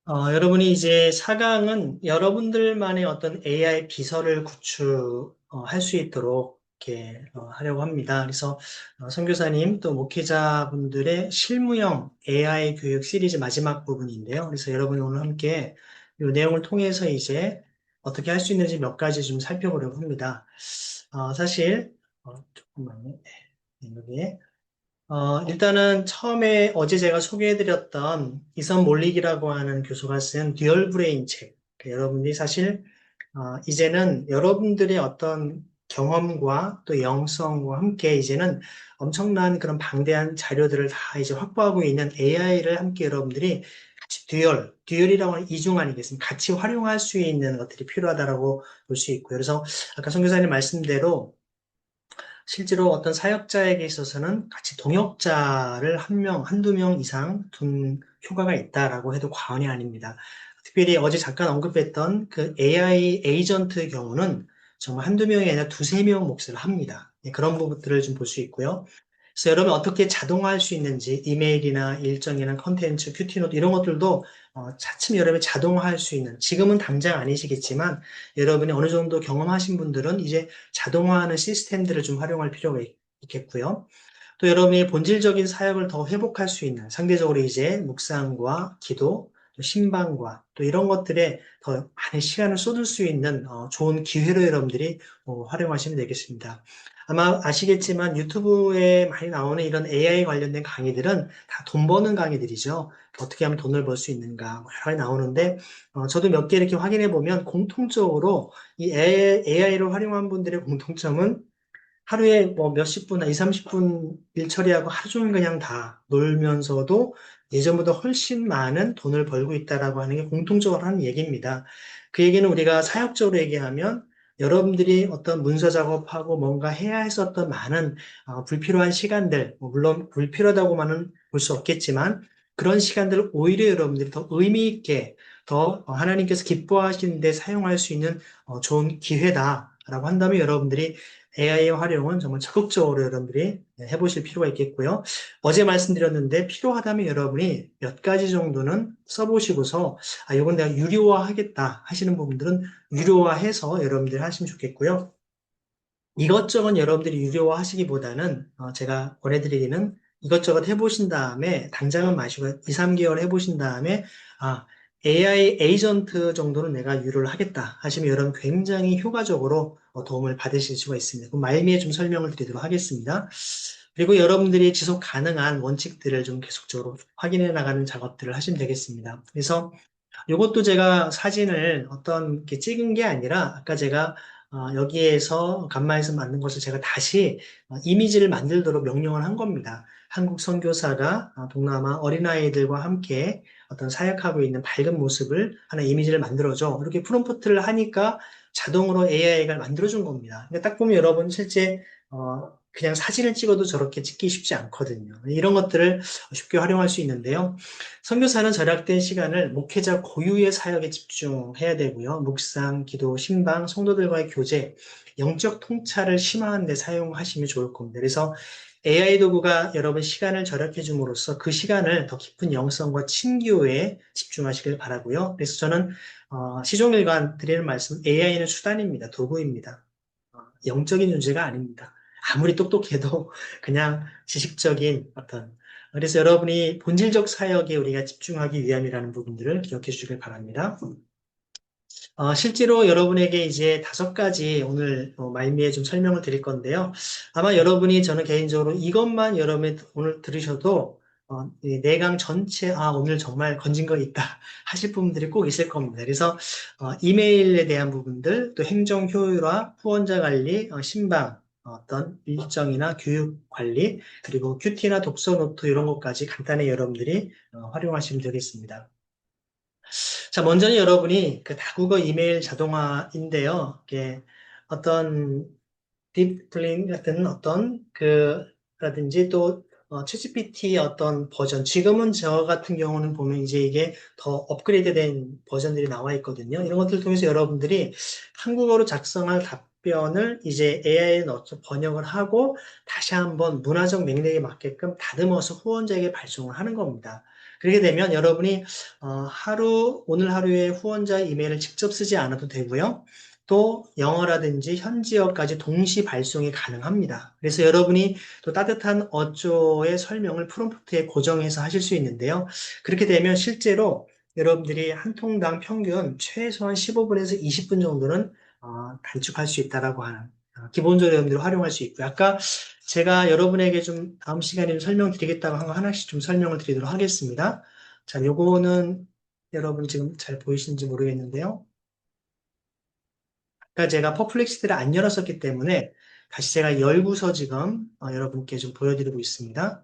여러분이 이제 4강은 여러분들만의 어떤 AI 비서를 구축할 수 있도록 이렇게 하려고 합니다. 그래서 선교사님 또 목회자분들의 실무형 AI 교육 시리즈 마지막 부분인데요. 그래서 여러분이 오늘 함께 이 내용을 통해서 이제 어떻게 할 수 있는지 몇 가지 좀 살펴보려고 합니다. 사실 조금만요. 네, 여기에 일단은 처음에 어제 제가 소개해드렸던 이선 몰릭이라고 하는 교수가 쓴 듀얼 브레인 책. 여러분들이 사실, 이제는 여러분들의 어떤 경험과 또 영성과 함께 이제는 엄청난 그런 방대한 자료들을 다 이제 확보하고 있는 AI를 함께 여러분들이 같이 듀얼이라고 하는 이중 아니겠습니까? 같이 활용할 수 있는 것들이 필요하다라고 볼 수 있고요. 그래서 아까 선교사님 말씀대로 실제로 어떤 사역자에게 있어서는 같이 동역자를 한 명, 한두 명 이상 둔 효과가 있다라고 해도 과언이 아닙니다. 특별히 어제 잠깐 언급했던 그 AI 에이전트의 경우는 정말 한두 명이 아니라 두세 명 몫을 합니다. 예, 그런 부분들을 좀 볼 수 있고요. 그래서 여러분 어떻게 자동화할 수 있는지 이메일이나 일정이나 컨텐츠, 큐티노트 이런 것들도 차츰 여러분이 자동화할 수 있는 지금은 당장 아니시겠지만 여러분이 어느 정도 경험하신 분들은 이제 자동화하는 시스템들을 좀 활용할 필요가 있겠고요. 또 여러분이 본질적인 사역을 더 회복할 수 있는 상대적으로 이제 묵상과 기도, 또 신방과 또 이런 것들에 더 많은 시간을 쏟을 수 있는 좋은 기회로 여러분들이 활용하시면 되겠습니다. 아마 아시겠지만 유튜브에 많이 나오는 이런 AI 관련된 강의들은 다 돈 버는 강의들이죠. 어떻게 하면 돈을 벌 수 있는가 뭐 여러 가지 나오는데 저도 몇 개 이렇게 확인해 보면 공통적으로 이 AI를 활용한 분들의 공통점은 하루에 뭐 몇십 분, 2, 30분 일 처리하고 하루 종일 그냥 다 놀면서도 예전보다 훨씬 많은 돈을 벌고 있다라고 하는 게 공통적으로 하는 얘기입니다. 그 얘기는 우리가 사역적으로 얘기하면 여러분들이 어떤 문서 작업하고 뭔가 해야 했었던 많은 불필요한 시간들, 뭐 물론 불필요하다고만은 볼 수 없겠지만 그런 시간들을 오히려 여러분들이 더 의미 있게 더 하나님께서 기뻐하시는 데 사용할 수 있는 좋은 기회다라고 한다면 여러분들이 AI 활용은 정말 적극적으로 여러분들이 해보실 필요가 있겠고요. 어제 말씀드렸는데 필요하다면 여러분이 몇 가지 정도는 써보시고서 이건 내가 유료화 하겠다 하시는 부분들은 유료화해서 여러분들이 하시면 좋겠고요. 이것저것 여러분들이 유료화 하시기보다는 제가 권해드리기는 이것저것 해보신 다음에 당장은 마시고 2, 3개월 해보신 다음에 아, AI 에이전트 정도는 내가 유료를 하겠다 하시면 여러분 굉장히 효과적으로 도움을 받으실 수가 있습니다. 그 말미에 좀 설명을 드리도록 하겠습니다. 그리고 여러분들이 지속 가능한 원칙들을 좀 계속적으로 확인해 나가는 작업들을 하시면 되겠습니다. 그래서 이것도 제가 사진을 어떤 이렇게 찍은 게 아니라 아까 제가 여기에서 간마에서 만든 것을 제가 다시 이미지를 만들도록 명령을 한 겁니다. 한국 선교사가 동남아 어린아이들과 함께 어떤 사역하고 있는 밝은 모습을 하나 이미지를 만들어줘. 이렇게 프롬프트를 하니까 자동으로 AI가 만들어준 겁니다. 그러니까 딱 보면 여러분 실제 그냥 사진을 찍어도 저렇게 찍기 쉽지 않거든요. 이런 것들을 쉽게 활용할 수 있는데요. 선교사는 절약된 시간을 목회자 고유의 사역에 집중해야 되고요. 묵상, 기도, 신방, 성도들과의 교제, 영적 통찰을 심화하는 데 사용하시면 좋을 겁니다. 그래서 AI 도구가 여러분 시간을 절약해 줌으로써 그 시간을 더 깊은 영성과 친교에 집중하시길 바라고요. 그래서 저는 시종일관 드리는 말씀, AI는 수단입니다. 도구입니다. 영적인 존재가 아닙니다. 아무리 똑똑해도 그냥 지식적인 어떤 그래서 여러분이 본질적 사역에 우리가 집중하기 위함이라는 부분들을 기억해 주시길 바랍니다. 실제로 여러분에게 이제 5가지 오늘 말미에 좀 설명을 드릴 건데요. 아마 여러분이 저는 개인적으로 이것만 여러분이 오늘 들으셔도 이 4강 전체 오늘 정말 건진 거 있다 하실 부분들이 꼭 있을 겁니다. 그래서 이메일에 대한 부분들, 또 행정 효율화, 후원자 관리, 신방, 어떤 일정이나 교육 관리, 그리고 큐티나 독서 노트 이런 것까지 간단히 여러분들이 활용하시면 되겠습니다. 자, 먼저는 여러분이 그 다국어 이메일 자동화인데요. 이게 어떤 딥클린 같은 어떤 라든지 또 챗GPT의 어떤 버전. 지금은 저 같은 경우는 보면 이제 이게 더 업그레이드된 버전들이 나와 있거든요. 이런 것들을 통해서 여러분들이 한국어로 작성할 답변을 이제 AI에 넣어서 번역을 하고 다시 한번 문화적 맥락에 맞게끔 다듬어서 후원자에게 발송을 하는 겁니다. 그렇게 되면 여러분이 오늘 하루에 후원자 이메일을 직접 쓰지 않아도 되고요. 또 영어라든지 현지어까지 동시 발송이 가능합니다. 그래서 여러분이 또 따뜻한 어조의 설명을 프롬프트에 고정해서 하실 수 있는데요. 그렇게 되면 실제로 여러분들이 한 통당 평균 최소한 15분에서 20분 정도는 단축할 수 있다라고 하는 기본적으로 여러분들이 활용할 수 있고요. 아까 제가 여러분에게 좀 다음 시간에 좀 설명드리겠다고 한 거 하나씩 좀 설명을 드리도록 하겠습니다. 자, 요거는 여러분 지금 잘 보이시는지 모르겠는데요. 아까 제가 퍼플렉시티를 안 열었었기 때문에 다시 제가 열고서 지금 여러분께 좀 보여드리고 있습니다.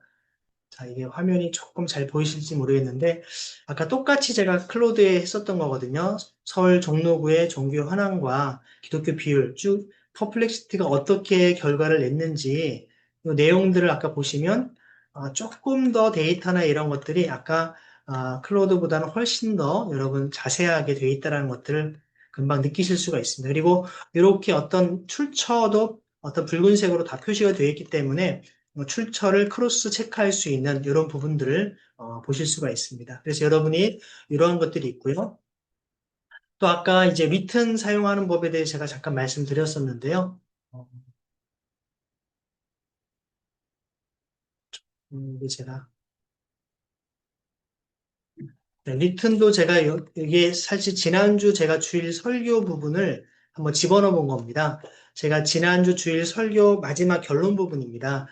자, 이게 화면이 조금 잘 보이실지 모르겠는데, 아까 똑같이 제가 클로드에 했었던 거거든요. 서울 종로구의 종교 현황과 기독교 비율, 쭉 퍼플렉시티가 어떻게 결과를 냈는지, 이 내용들을 아까 보시면, 조금 더 데이터나 이런 것들이 아까 클로드보다는 훨씬 더 여러분 자세하게 되어 있다는 것들을 금방 느끼실 수가 있습니다. 그리고 이렇게 어떤 출처도 어떤 붉은색으로 다 표시가 되어 있기 때문에 출처를 크로스 체크할 수 있는 이런 부분들을 보실 수가 있습니다. 그래서 여러분이 이러한 것들이 있고요. 또 아까 이제 리튼 사용하는 법에 대해 제가 잠깐 말씀드렸었는데요. 어, 이게 제가 네, 리튼도 제가 이게 사실 지난주 제가 주일 설교 부분을 한번 집어넣어 본 겁니다. 제가 지난주 주일 설교 마지막 결론 부분입니다.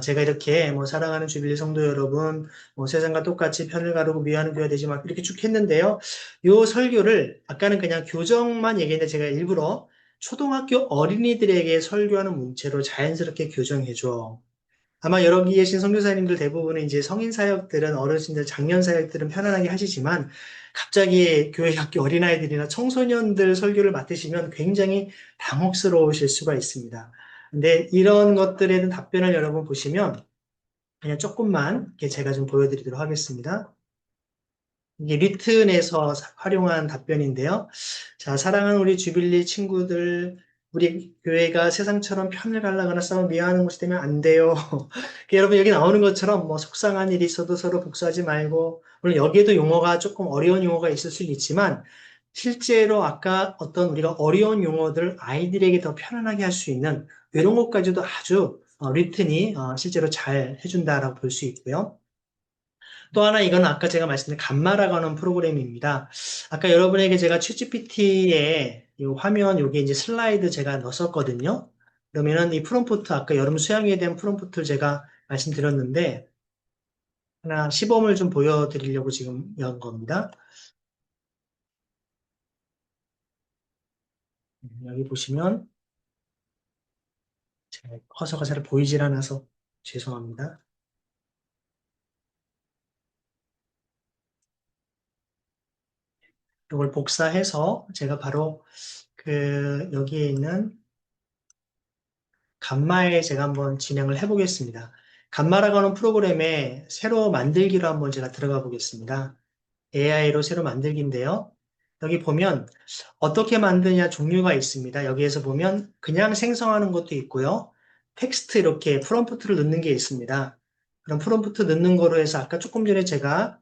제가 이렇게 뭐 사랑하는 주빌리 성도 여러분, 뭐 세상과 똑같이 편을 가르고 미워하는 교회가 되지 마 이렇게 쭉 했는데요. 요 설교를 아까는 그냥 교정만 얘기했는데 제가 일부러 초등학교 어린이들에게 설교하는 문체로 자연스럽게 교정해 줘. 아마 여기 계신 선교사님들 대부분은 이제 성인 사역들은 어르신들, 장년 사역들은 편안하게 하시지만 갑자기 교회 학교 어린아이들이나 청소년들 설교를 맡으시면 굉장히 당혹스러우실 수가 있습니다. 근데 이런 것들에 대한 답변을 여러분 보시면 그냥 조금만 이렇게 제가 좀 보여드리도록 하겠습니다. 이게 리튼에서 활용한 답변인데요. 자, 사랑하는 우리 주빌리 친구들, 우리 교회가 세상처럼 편을 갈라거나 싸움 미워하는 것이 되면 안 돼요. 여러분 여기 나오는 것처럼 뭐 속상한 일이 있어도 서로 복수하지 말고, 물론 여기에도 용어가 조금 어려운 용어가 있을 수 있지만, 실제로 아까 어떤 우리가 어려운 용어들 아이들에게 더 편안하게 할 수 있는 이런 것까지도 아주 리튼이 실제로 잘 해준다라고 볼 수 있고요. 또 하나 이건 아까 제가 말씀드린 감마라고 하는 프로그램입니다. 아까 여러분에게 제가 챗GPT에 이 화면 여기 이제 슬라이드 제가 넣었거든요. 그러면은 이 프롬프트 아까 여러분 수양에 대한 프롬프트를 제가 말씀드렸는데 하나 시범을 좀 보여드리려고 지금 연 겁니다. 여기 보시면 제가 커서가 잘 보이질 않아서 죄송합니다. 이걸 복사해서 제가 바로 그 여기에 있는 감마에 제가 한번 진행을 해보겠습니다. 감마라고 하는 프로그램에 새로 만들기로 한번 제가 들어가 보겠습니다. AI로 새로 만들기인데요. 여기 보면 어떻게 만드냐 종류가 있습니다. 여기에서 보면 그냥 생성하는 것도 있고요. 텍스트 이렇게 프롬프트를 넣는 게 있습니다. 그럼 프롬프트 넣는 거로 해서 아까 조금 전에 제가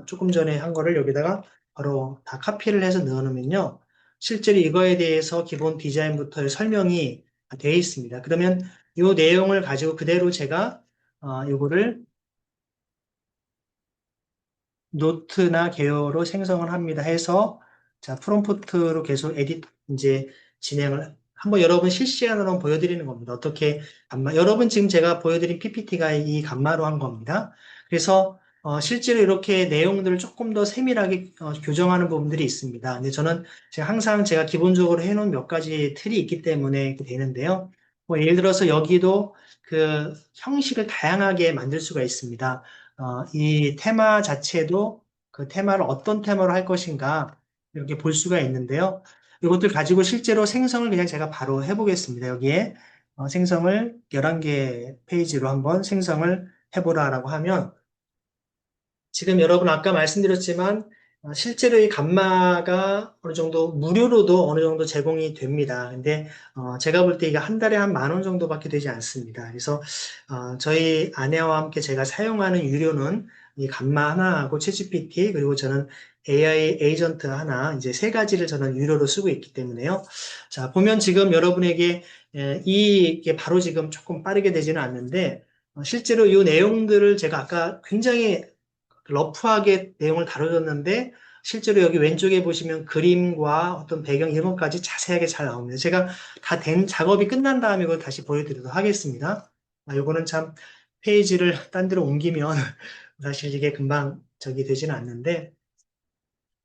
조금 전에 한 거를 여기다가 바로 다 카피를 해서 넣어놓으면요. 실제로 이거에 대해서 기본 디자인부터의 설명이 되어 있습니다. 그러면 이 내용을 가지고 그대로 제가 이거를 노트나 개요로 생성을 합니다 해서 자 프롬프트로 계속 에디트 이제 진행을 한번 여러분 실시간으로 한번 보여드리는 겁니다. 어떻게 감마 여러분 지금 제가 보여드린 PPT가 이 감마로 한 겁니다. 그래서 실제로 이렇게 내용들을 조금 더 세밀하게 교정하는 부분들이 있습니다. 근데 저는 제가 항상 제가 기본적으로 해놓은 몇 가지 틀이 있기 때문에 이렇게 되는데요. 뭐 예를 들어서 여기도 그 형식을 다양하게 만들 수가 있습니다. 이 테마 자체도 그 테마를 어떤 테마로 할 것인가 이렇게 볼 수가 있는데요. 이것들 가지고 실제로 생성을 그냥 제가 바로 해보겠습니다. 여기에 생성을 11개 페이지로 한번 생성을 해보라라고 하면 지금 여러분 아까 말씀드렸지만 실제로 이 감마가 어느 정도 무료로도 어느 정도 제공이 됩니다. 근데 제가 볼 때 이게 한 달에 한 10,000원 정도밖에 되지 않습니다. 그래서 저희 아내와 함께 제가 사용하는 유료는 이 감마 하나하고 챗GPT 그리고 저는 AI 에이전트 하나 이제 세 가지를 저는 유료로 쓰고 있기 때문에요. 자, 보면 지금 여러분에게 이게 바로 지금 조금 빠르게 되지는 않는데 실제로 이 내용들을 제가 아까 굉장히 러프하게 내용을 다뤄줬는데 실제로 여기 왼쪽에 보시면 그림과 어떤 배경 이런 것까지 자세하게 잘 나옵니다. 제가 다 된 작업이 끝난 다음에 이걸 다시 보여드리도록 하겠습니다. 요거는 참 페이지를 딴 데로 옮기면 사실 이게 금방 저기 되지는 않는데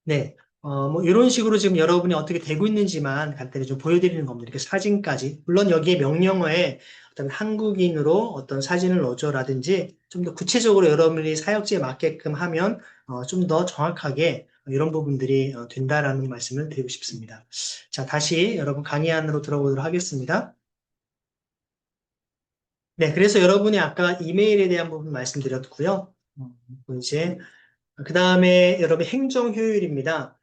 네. 뭐, 이런 식으로 지금 여러분이 어떻게 되고 있는지만 간단히 좀 보여드리는 겁니다. 이렇게 사진까지. 물론 여기에 명령어에 어떤 한국인으로 어떤 사진을 넣어줘라든지 좀 더 구체적으로 여러분이 사역지에 맞게끔 하면 좀 더 정확하게 이런 부분들이 된다라는 말씀을 드리고 싶습니다. 자, 다시 여러분 강의 안으로 들어보도록 하겠습니다. 네, 그래서 여러분이 아까 이메일에 대한 부분 말씀드렸고요. 이제 그 다음에 여러분 행정 효율입니다.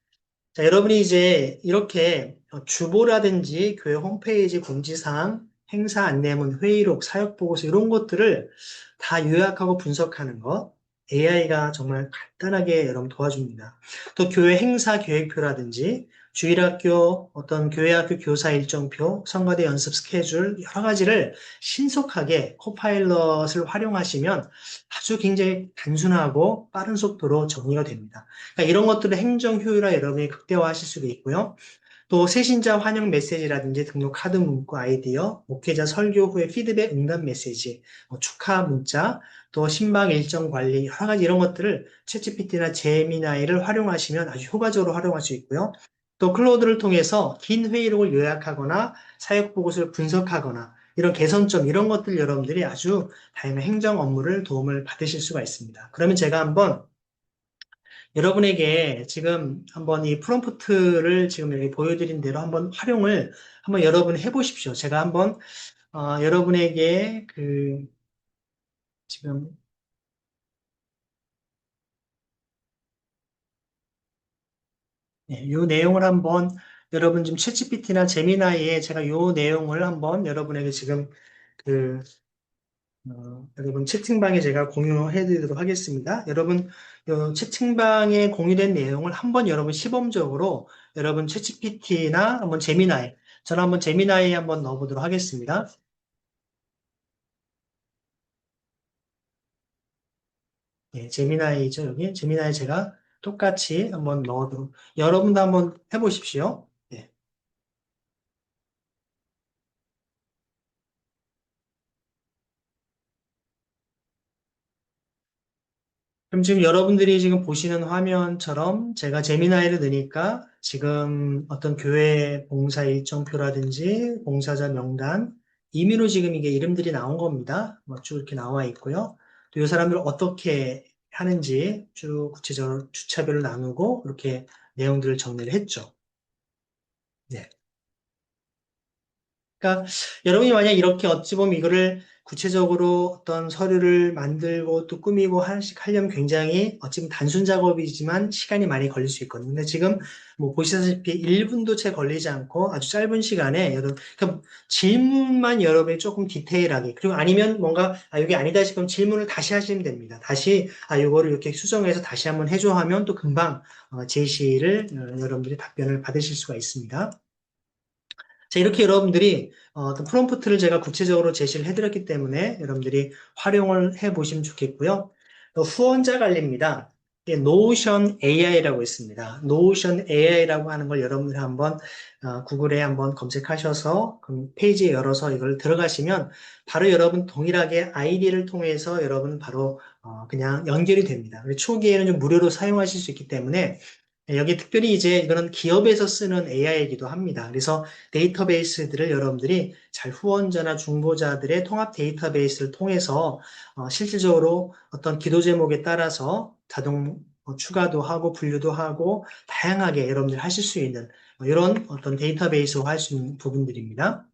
자, 여러분이 이제 이렇게 주보라든지 교회 홈페이지 공지사항, 행사 안내문, 회의록, 사역보고서 이런 것들을 다 요약하고 분석하는 것, AI가 정말 간단하게 여러분 도와줍니다. 또 교회 행사 계획표라든지 주일학교, 어떤 교회학교 교사 일정표, 성가대 연습 스케줄 여러 가지를 신속하게 코파일럿을 활용하시면 아주 굉장히 단순하고 빠른 속도로 정리가 됩니다. 그러니까 이런 것들을 행정 효율화 여러분이 극대화하실 수가 있고요. 또 새신자 환영 메시지라든지 등록 카드 문구 아이디어, 목회자 설교 후에 피드백 응답 메시지, 축하 문자, 또 신방 일정 관리 여러 가지 이런 것들을 챗GPT나 제미나이를 활용하시면 아주 효과적으로 활용할 수 있고요. 또 클로드를 통해서 긴 회의록을 요약하거나 사역 보고서를 분석하거나 이런 개선점 이런 것들 여러분들이 아주 다양한 행정 업무를 도움을 받으실 수가 있습니다. 그러면 제가 한번 여러분에게 지금 한번 이 프롬프트를 지금 여기 보여드린 대로 한번 활용을 한번 여러분 해보십시오. 제가 한번 여러분에게 그 지금 이 내용을 한번 여러분 지금 챗GPT나 제미나이에 제가 이 내용을 한번 여러분에게 지금 그 여러분 채팅방에 제가 공유해 드리도록 하겠습니다. 여러분 채팅방에 공유된 내용을 한번 여러분 시범적으로 여러분 챗GPT나 한번 제미나이 저는 한번 제미나이에 한번 넣어보도록 하겠습니다. 예, 제미나이죠, 여기. 제미나이 제가 똑같이 한번 넣어도, 여러분도 한번 해보십시오. 예. 그럼 지금 여러분들이 지금 보시는 화면처럼 제가 제미나이를 넣으니까 지금 어떤 교회 봉사 일정표라든지 봉사자 명단, 임의로 지금 이게 이름들이 나온 겁니다. 뭐 쭉 이렇게 나와 있고요. 또 이 사람들 어떻게 하는지 쭉 구체적으로 주차별로 나누고 이렇게 내용들을 정리를 했죠. 네. 그러니까 여러분이 만약 이렇게 어찌 보면 이거를 구체적으로 어떤 서류를 만들고 또 꾸미고 하려면 굉장히 어찌 보면 단순 작업이지만 시간이 많이 걸릴 수 있거든요. 근데 지금 뭐 보시다시피 1분도 채 걸리지 않고 아주 짧은 시간에 여러분, 그러니까 질문만 여러분이 조금 디테일하게 그리고 아니면 뭔가 여기 아니다 싶으면 질문을 다시 하시면 됩니다. 다시 요거를 이렇게 수정해서 다시 한번 해줘 하면 또 금방 제시를 여러분들이 답변을 받으실 수가 있습니다. 자, 이렇게 여러분들이 어떤 프롬프트를 제가 구체적으로 제시를 해드렸기 때문에 여러분들이 활용을 해보시면 좋겠고요. 또 후원자 관리입니다. 노션 AI라고 있습니다. 노션 AI라고 하는 걸 여러분들이 한번 구글에 한번 검색하셔서 그 페이지에 열어서 이걸 들어가시면 바로 여러분 동일하게 아이디를 통해서 여러분 바로 그냥 연결이 됩니다. 초기에는 좀 무료로 사용하실 수 있기 때문에 여기 특별히 이제 이거는 기업에서 쓰는 AI이기도 합니다. 그래서 데이터베이스들을 여러분들이 잘 후원자나 중보자들의 통합 데이터베이스를 통해서 실질적으로 어떤 기도 제목에 따라서 자동 추가도 하고 분류도 하고 다양하게 여러분들이 하실 수 있는 이런 어떤 데이터베이스로 할 수 있는 부분들입니다.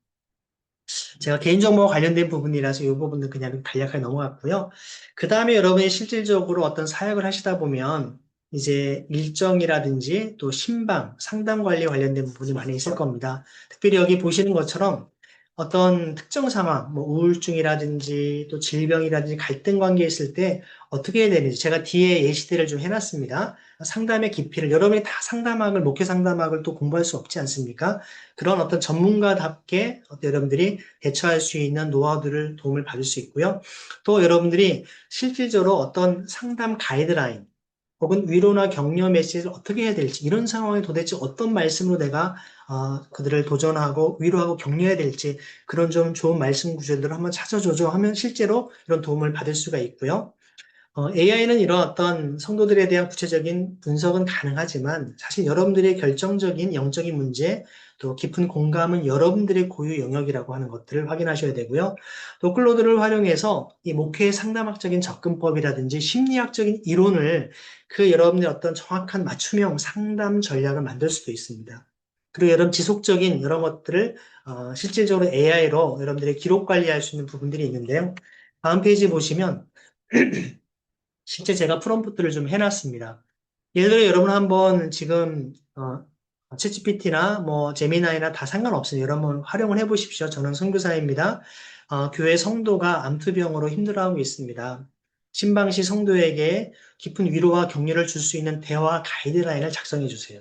제가 개인정보와 관련된 부분이라서 이 부분은 그냥 간략하게 넘어갔고요. 그 다음에 여러분이 실질적으로 어떤 사역을 하시다 보면 이제 일정이라든지 또 신방, 상담 관리 관련된 부분이 많이 있을 겁니다. 특별히 여기 보시는 것처럼 어떤 특정 상황, 뭐 우울증이라든지 또 질병이라든지 갈등 관계에 있을 때 어떻게 해야 되는지 제가 뒤에 예시들을 좀 해놨습니다. 상담의 깊이를 여러분이 다 상담학을 목회 상담학을 또 공부할 수 없지 않습니까? 그런 어떤 전문가답게 여러분들이 대처할 수 있는 노하우들을 도움을 받을 수 있고요. 또 여러분들이 실질적으로 어떤 상담 가이드라인 혹은 위로나 격려 메시지를 어떻게 해야 될지 이런 상황에 도대체 어떤 말씀으로 내가 그들을 도전하고 위로하고 격려해야 될지 그런 좀 좋은 말씀 구절들을 한번 찾아줘줘 하면 실제로 이런 도움을 받을 수가 있고요. AI는 이런 어떤 성도들에 대한 구체적인 분석은 가능하지만 사실 여러분들의 결정적인 영적인 문제 또 깊은 공감은 여러분들의 고유 영역이라고 하는 것들을 확인하셔야 되고요. 또 클로드를 활용해서 이 목회 상담학적인 접근법이라든지 심리학적인 이론을 그 여러분의 어떤 정확한 맞춤형 상담 전략을 만들 수도 있습니다. 그리고 여러분 지속적인 이런 것들을 실질적으로 AI로 여러분들이 기록 관리할 수 있는 부분들이 있는데요. 다음 페이지 보시면 실제 제가 프롬프트를 좀 해놨습니다. 예를 들어 여러분 한번 지금 챗GPT나 뭐 제미나이나 다 상관없어요. 여러분 활용을 해보십시오. 저는 선교사입니다. 교회 성도가 암투병으로 힘들어하고 있습니다. 신방시 성도에게 깊은 위로와 격려를 줄 수 있는 대화 가이드라인을 작성해 주세요.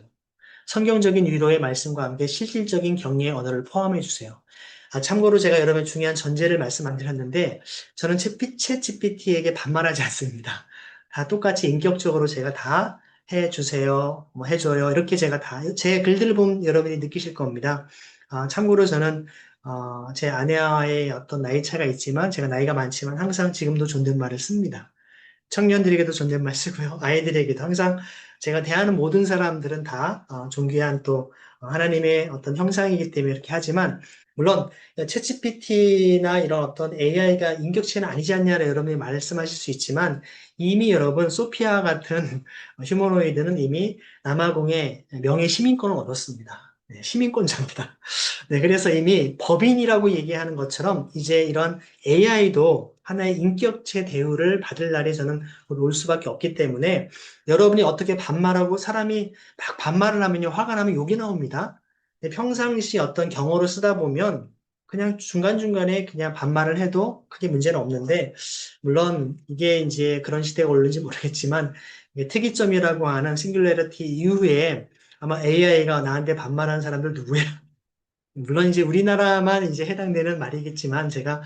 성경적인 위로의 말씀과 함께 실질적인 격려의 언어를 포함해 주세요. 참고로 제가 여러분 중요한 전제를 말씀 안 드렸는데 저는 챗 GPT에게 반말하지 않습니다. 다 똑같이 인격적으로 제가 다 해주세요, 뭐 해줘요 이렇게 제가 다 제 글들을 보면 여러분이 느끼실 겁니다. 참고로 저는 제 아내와의 어떤 나이 차가 있지만 제가 나이가 많지만 항상 지금도 존댓말을 씁니다. 청년들에게도 존댓말 쓰고요. 아이들에게도 항상 제가 대하는 모든 사람들은 다 존귀한 또 하나님의 어떤 형상이기 때문에 이렇게 하지만 물론 챗GPT나 이런 어떤 AI가 인격체는 아니지 않냐를 여러분이 말씀하실 수 있지만 이미 여러분 소피아 같은 휴머노이드는 이미 남아공의 명예 시민권을 얻었습니다. 네, 시민권자입니다. 네, 그래서 이미 법인이라고 얘기하는 것처럼 이제 이런 AI도 하나의 인격체 대우를 받을 날이 저는 곧 올 수밖에 없기 때문에 여러분이 어떻게 반말하고 사람이 막 반말을 하면요, 화가 나면 욕이 나옵니다. 근데 평상시 어떤 경어를 쓰다 보면 그냥 중간중간에 그냥 반말을 해도 크게 문제는 없는데 물론 이게 이제 그런 시대가 올는지 모르겠지만 이게 특이점이라고 하는 싱귤레리티 이후에 아마 AI가 나한테 반말하는 사람들 누구야? 물론 이제 우리나라만 이제 해당되는 말이겠지만 제가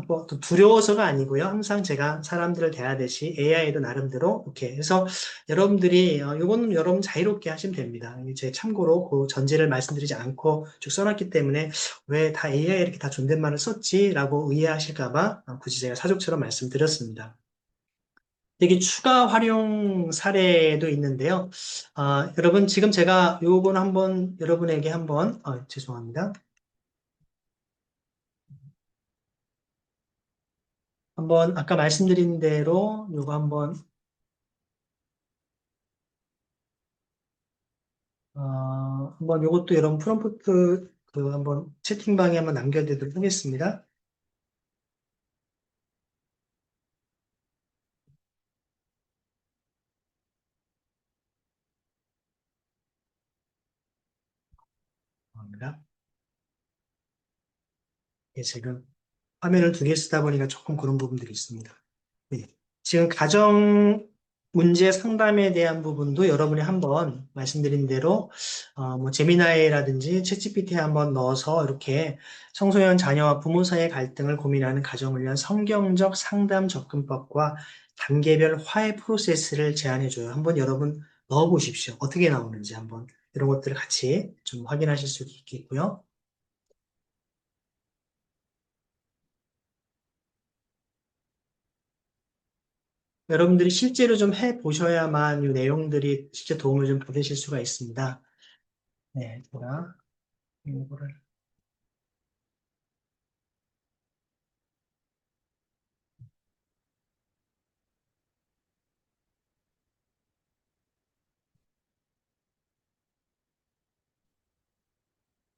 뭐또 두려워서가 아니고요. 항상 제가 사람들을 대하듯이 AI도 나름대로 이렇게 해서 여러분들이 이거는 여러분 자유롭게 하시면 됩니다. 제 참고로 그 전제를 말씀드리지 않고 쭉 써놨기 때문에 왜 다 AI 이렇게 다 존댓말을 썼지라고 의아하실까봐 굳이 제가 사족처럼 말씀드렸습니다. 여기 추가 활용 사례도 있는데요. 여러분 지금 제가 요건 한번 여러분에게 한번 죄송합니다. 한번 아까 말씀드린 대로 요거 한번 요것도 여러분 프롬프트 그 한번 채팅방에 한번 남겨드리도록 하겠습니다. 감사합니다. 예, 지금 화면을 두 개 쓰다 보니까 조금 그런 부분들이 있습니다. 네. 지금 가정 문제 상담에 대한 부분도 여러분이 한번 말씀드린 대로 뭐 제미나이라든지 챗GPT에 한번 넣어서 이렇게 청소년 자녀와 부모 사이의 갈등을 고민하는 가정을 위한 성경적 상담 접근법과 단계별 화해 프로세스를 제안해줘요. 한번 여러분 넣어보십시오. 어떻게 나오는지 한번 이런 것들을 같이 좀 확인하실 수 있겠고요. 여러분들이 실제로 좀 해보셔야만 이 내용들이 실제 도움을 좀 받으실 수가 있습니다. 네, 제가 이거를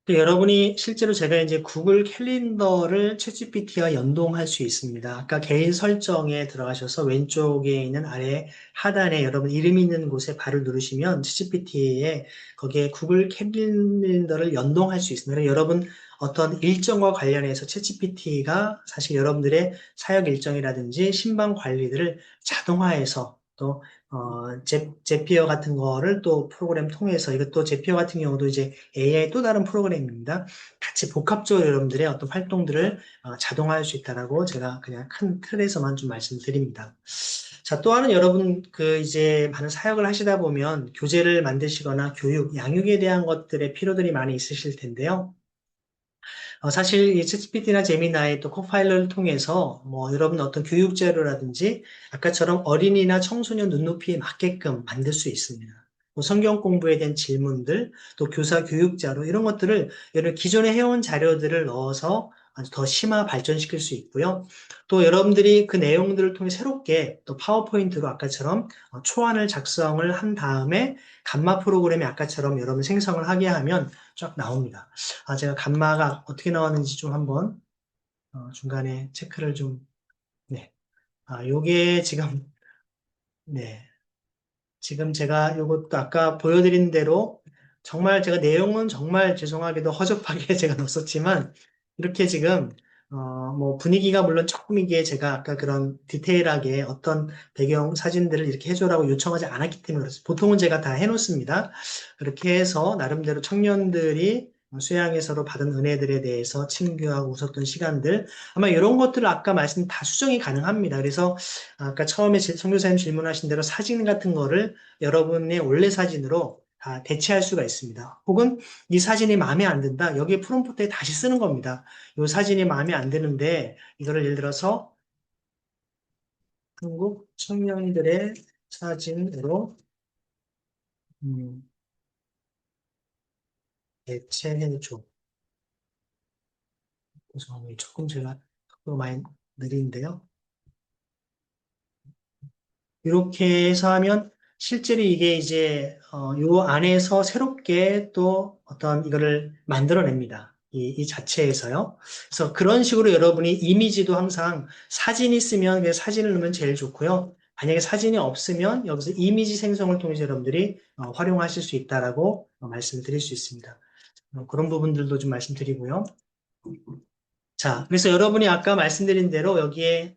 여러분이 실제로 제가 이제 구글 캘린더를 챗GPT와 연동할 수 있습니다. 아까 개인 설정에 들어가셔서 왼쪽에 있는 아래 하단에 여러분 이름 있는 곳에 발을 누르시면 챗GPT에 거기에 구글 캘린더를 연동할 수 있습니다. 여러분 어떤 일정과 관련해서 챗GPT가 사실 여러분들의 사역 일정이라든지 신방 관리들을 자동화해서 또 제피어 같은 거를 또 프로그램 통해서 이것도 제피어 같은 경우도 이제 AI 또 다른 프로그램입니다. 같이 복합적으로 여러분들의 어떤 활동들을 자동화할 수 있다라고 제가 그냥 큰 틀에서만 좀 말씀드립니다. 자, 또 하나는 여러분 그 이제 많은 사역을 하시다 보면 교재를 만드시거나 교육, 양육에 대한 것들의 필요들이 많이 있으실 텐데요. 사실 이 챗GPT나 제미나이 또 코파일럿을 통해서 뭐 여러분 어떤 교육 자료라든지 아까처럼 어린이나 청소년 눈높이에 맞게끔 만들 수 있습니다. 뭐 성경 공부에 대한 질문들, 또 교사 교육 자료 이런 것들을 여러분 기존에 해온 자료들을 넣어서 아주 더 심화 발전시킬 수 있고요. 또 여러분들이 그 내용들을 통해 새롭게 또 파워포인트로 아까처럼 초안을 작성을 한 다음에 감마 프로그램이 아까처럼 여러분 생성을 하게 하면 쫙 나옵니다. 제가 감마가 어떻게 나왔는지 좀 한번 중간에 체크를 좀, 네. 요게 지금, 네. 지금 제가 요것도 아까 보여드린 대로 정말 제가 내용은 정말 죄송하게도 허접하게 제가 넣었지만 이렇게 지금 뭐 분위기가 물론 조금 이게 제가 아까 그런 디테일하게 어떤 배경 사진들을 이렇게 해줘라고 요청하지 않았기 때문에 그렇습니다. 보통은 제가 다 해놓습니다. 그렇게 해서 나름대로 청년들이 수양에서로 받은 은혜들에 대해서 친교하고 웃었던 시간들 아마 이런 것들을 아까 말씀 다 수정이 가능합니다. 그래서 아까 처음에 선교사님 질문하신 대로 사진 같은 거를 여러분의 원래 사진으로 다 대체할 수가 있습니다. 혹은 이 사진이 마음에 안 든다. 여기에 프롬프트에 다시 쓰는 겁니다. 이 사진이 마음에 안 드는데 이거를 예를 들어서 한국 청년들의 사진으로 음, 대체해줘. 죄송합니다. 조금 제가 속도가 많이 느린데요. 이렇게 해서 하면 실제로 이게 이제 요 안에서 새롭게 또 어떤 이거를 만들어냅니다. 이 자체에서요. 그래서 그런 식으로 여러분이 이미지도 항상 사진이 있으면 그 사진을 넣으면 제일 좋고요. 만약에 사진이 없으면 여기서 이미지 생성을 통해서 여러분들이 활용하실 수 있다라고 말씀드릴 수 있습니다. 그런 부분들도 좀 말씀드리고요. 자, 그래서 여러분이 아까 말씀드린 대로 여기에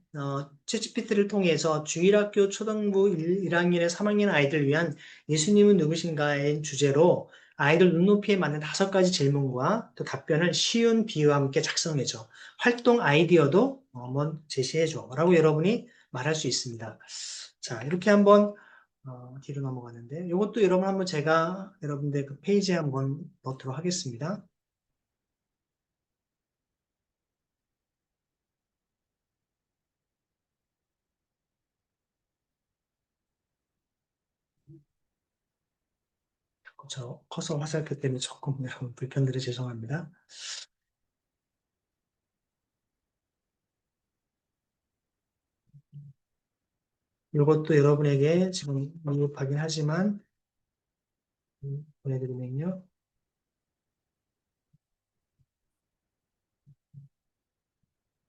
챗GPT를 통해서 주일학교 초등부 1학년에 3학년 아이들 위한 예수님은 누구신가의 주제로 아이들 눈높이에 맞는 5가지 질문과 또 답변을 쉬운 비유와 함께 작성해줘. 활동 아이디어도 한번 제시해줘. 라고 여러분이 말할 수 있습니다. 자, 이렇게 한번 뒤로 넘어가는데 이것도 여러분 한번 제가 여러분들 그 페이지에 한번 넣도록 하겠습니다. 저 커서 화살표 때문에 조금 여러분 불편드려 죄송합니다. 이것도 여러분에게 지금 미흡하긴 하지만 보내드리면요.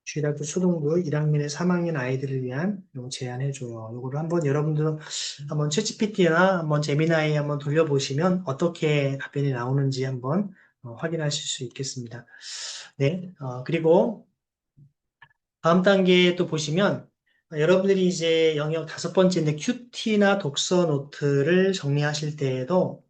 주일학교 초등부 1학년에 3학년 아이들을 위한 요 제안해줘요. 요거를 한번 여러분들 한번 챗GPT나 한번 제미나이 한번 돌려보시면 어떻게 답변이 나오는지 한번 확인하실 수 있겠습니다. 네, 그리고 다음 단계에 또 보시면 여러분들이 이제 영역 5번째인데 큐티나 독서 노트를 정리하실 때에도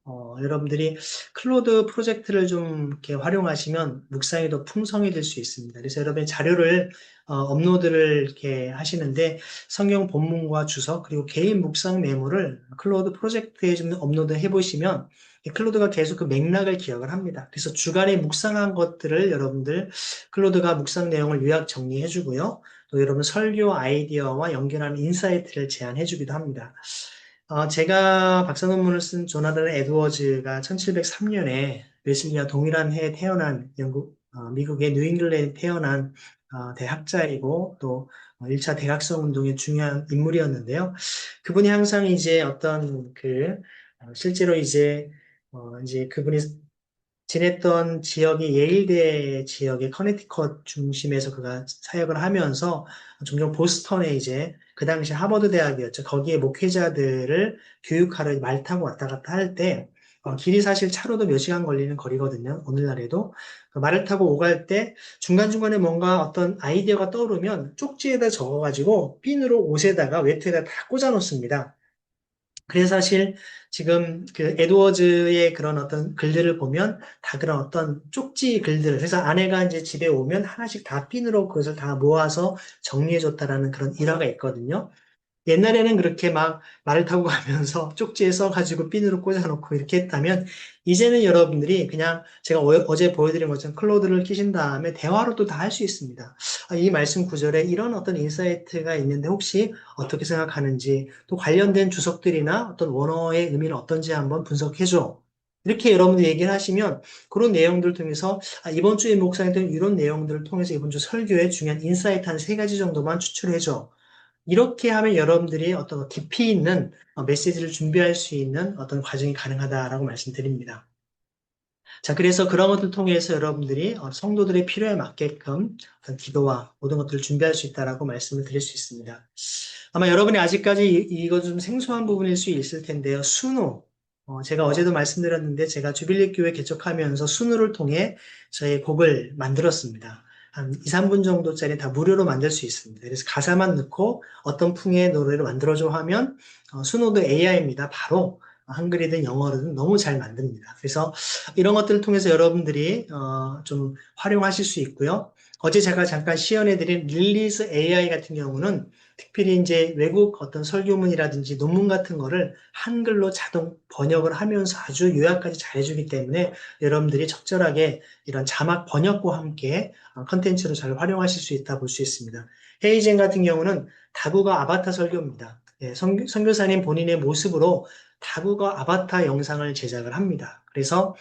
여러분들이 클로드 프로젝트를 좀 이렇게 활용하시면 묵상이 더 풍성해질 수 있습니다. 그래서 여러분의 자료를 업로드를 이렇게 하시는데 성경 본문과 주석 그리고 개인 묵상 메모를 클로드 프로젝트에 좀 업로드 해보시면 이 클로드가 계속 그 맥락을 기억을 합니다. 그래서 주간에 묵상한 것들을 여러분들 클로드가 묵상 내용을 요약 정리해 주고요. 또 여러분 설교 아이디어와 연결하는 인사이트를 제안해 주기도 합니다. 제가 박사 논문을 쓴 조나단 에드워즈가 1703년에 웨슬리와 동일한 해에 태어난 미국의 뉴잉글랜드에 태어난 대학자이고 또 1차 대각성 운동의 중요한 인물이었는데요. 그분이 항상 이제 어떤 실제로 이제 그분이 지냈던 지역이 예일대 지역의 커네티컷 중심에서 그가 사역을 하면서 종종 보스턴에 이제 그 당시 하버드 대학이었죠. 거기에 목회자들을 교육하러 말 타고 왔다 갔다 할 때 길이 사실 차로도 몇 시간 걸리는 거리거든요. 오늘날에도. 말을 타고 오갈 때 중간중간에 뭔가 어떤 아이디어가 떠오르면 쪽지에다 적어가지고 핀으로 옷에다가 외투에다 다 꽂아 놓습니다. 그래서 사실 지금 그 에드워즈의 그런 어떤 글들을 보면 다 그런 어떤 쪽지 글들, 그래서 아내가 이제 집에 오면 하나씩 다 핀으로 그것을 다 모아서 정리해줬다라는 그런 일화가 있거든요. 옛날에는 그렇게 막 말을 타고 가면서 쪽지에 써가지고 핀으로 꽂아놓고 이렇게 했다면, 이제는 여러분들이 그냥 제가 어제 보여드린 것처럼 클로드를 키신 다음에 대화로도 다 할 수 있습니다. 이 말씀 구절에 이런 어떤 인사이트가 있는데 혹시 어떻게 생각하는지, 또 관련된 주석들이나 어떤 원어의 의미는 어떤지 한번 분석해줘. 이렇게 여러분들 얘기를 하시면 그런 내용들을 통해서 이번 주에 목사님들 이런 내용들을 통해서 이번 주 설교에 중요한 인사이트 한 세 가지 정도만 추출해줘. 이렇게 하면 여러분들이 어떤 깊이 있는 메시지를 준비할 수 있는 어떤 과정이 가능하다라고 말씀드립니다. 자, 그래서 그런 것들 통해서 여러분들이 성도들의 필요에 맞게끔 어떤 기도와 모든 것들을 준비할 수 있다라고 말씀을 드릴 수 있습니다. 아마 여러분이 아직까지 이거 좀 생소한 부분일 수 있을 텐데요. 순호. 제가 어제도 말씀드렸는데 제가 주빌리 교회 개척하면서 순호를 통해 저의 곡을 만들었습니다. 한 2, 3분 정도짜리 다 무료로 만들 수 있습니다. 그래서 가사만 넣고 어떤 풍의 노래를 만들어줘 하면 순호도 AI입니다. 바로 한글이든 영어로든 너무 잘 만듭니다. 그래서 이런 것들을 통해서 여러분들이 좀 활용하실 수 있고요. 어제 제가 잠깐 시연해드린 릴리스 AI 같은 경우는 특별히 이제 외국 어떤 설교문이라든지 논문 같은 거를 한글로 자동 번역을 하면서 아주 요약까지 잘해주기 때문에 여러분들이 적절하게 이런 자막 번역과 함께 컨텐츠로 잘 활용하실 수 있다 볼 수 있습니다. 헤이젠 같은 경우는 다국어 아바타 설교입니다. 예, 선교사님 본인의 모습으로 다국어 아바타 영상을 제작을 합니다. 그래서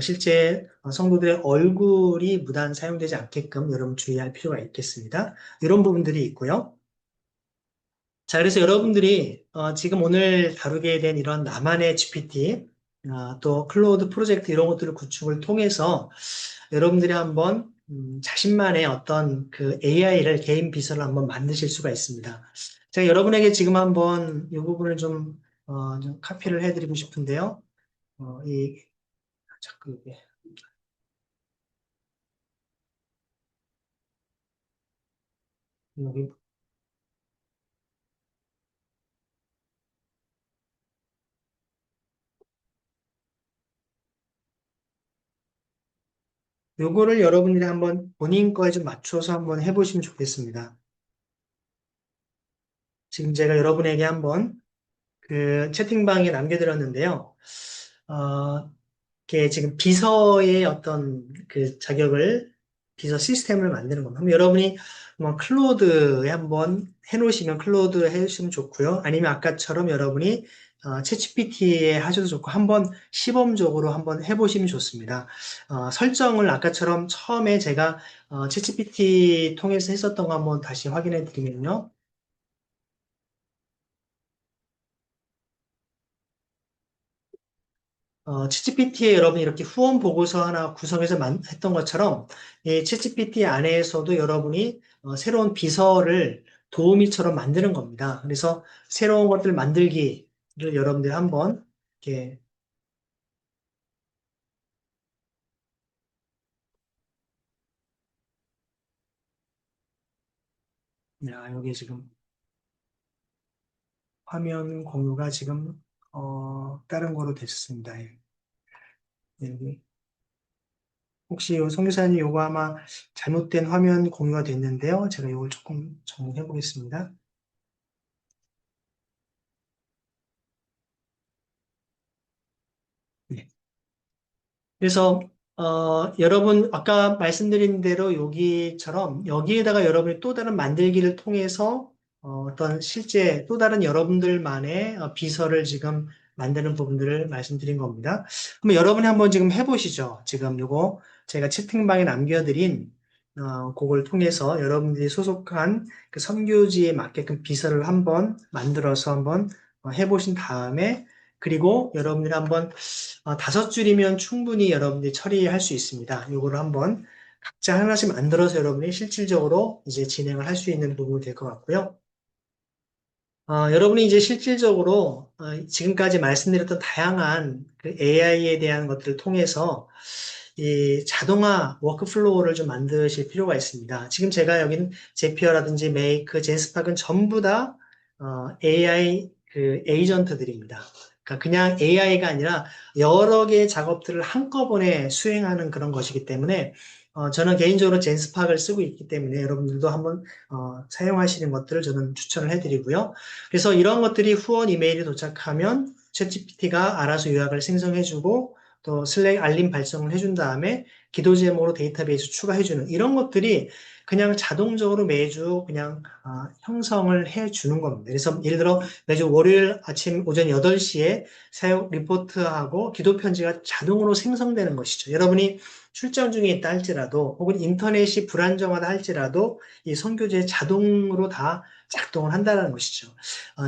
실제 성도들의 얼굴이 무단 사용되지 않게끔 여러분 주의할 필요가 있겠습니다. 이런 부분들이 있고요. 자, 그래서 여러분들이 지금 오늘 다루게 된 이런 나만의 GPT, 또 클로우드 프로젝트 이런 것들을 구축을 통해서 여러분들이 한번 자신만의 어떤 그 AI를 개인 비서를 한번 만드실 수가 있습니다. 제가 여러분에게 지금 한번 이 부분을 좀 카피를 해드리고 싶은데요. 자꾸 이게 여기 요거를 여러분들이 한번 본인 거에 좀 맞춰서 한번 해보시면 좋겠습니다. 지금 제가 여러분에게 한번 그 채팅방에 남겨드렸는데요. 어, 이게 지금 비서의 어떤 그 자격을, 비서 시스템을 만드는 겁니다. 그럼 여러분이 뭐 클로드에 한번 해놓으시면 클로드 해주시면 좋고요. 아니면 아까처럼 여러분이 챗GPT에 하셔도 좋고 한번 시범적으로 한번 해보시면 좋습니다. 설정을 아까처럼 처음에 제가 챗GPT 통해서 했었던 거 한번 다시 확인해 드리면요. 챗GPT에 여러분이 이렇게 후원 보고서 하나 구성해서 했던 것처럼 이 챗GPT 안에서도 여러분이 새로운 비서를 도우미처럼 만드는 겁니다. 그래서 새로운 것들 만들기를 여러분들이 한번 이렇게, 여기 지금 화면 공유가 지금 다른 거로 됐습니다. 예. 여기 혹시 성교사님 요거 아마 잘못된 화면 공유가 됐는데요. 제가 이걸 조금 정리해 보겠습니다. 네. 그래서 여러분 아까 말씀드린 대로 여기처럼 여기에다가 여러분이 또 다른 만들기를 통해서 떤 실제 또 다른 여러분들만의 비서를 지금 만드는 부분들을 말씀드린 겁니다. 그럼 여러분이 한번 지금 해보시죠. 지금 요거 제가 채팅방에 남겨드린 그걸 통해서 여러분들이 소속한 그 선교지에 맞게끔 비서를 한번 만들어서 한번 해보신 다음에, 그리고 여러분들이 한번 5줄이면 충분히 여러분들이 처리할 수 있습니다. 이거를 한번 각자 하나씩 만들어서 여러분이 실질적으로 이제 진행을 할 수 있는 부분이 될 것 같고요. 여러분이 이제 실질적으로 지금까지 말씀드렸던 다양한 그 AI에 대한 것들을 통해서 이 자동화 워크플로우를 좀 만드실 필요가 있습니다. 지금 제가 여기는 제피어라든지 메이크, 젠스팍은 전부 다 AI 그 에이전트들입니다. 그러니까 그냥 AI가 아니라 여러 개의 작업들을 한꺼번에 수행하는 그런 것이기 때문에 저는 개인적으로 젠스팍을 쓰고 있기 때문에 여러분들도 한번 사용하시는 것들을 저는 추천을 해드리고요. 그래서 이런 것들이 후원 이메일이 도착하면 챗GPT가 알아서 요약을 생성해주고 또 슬랙 알림 발송을 해준 다음에 기도 제목으로 데이터베이스 추가해주는 이런 것들이 그냥 자동적으로 매주 그냥 형성을 해주는 겁니다. 그래서 예를 들어 매주 월요일 아침 오전 8시에 사용 리포트하고 기도 편지가 자동으로 생성되는 것이죠. 여러분이 출장 중에 있다 할지라도 혹은 인터넷이 불안정하다 할지라도 이 선교제 자동으로 다 작동을 한다는 것이죠.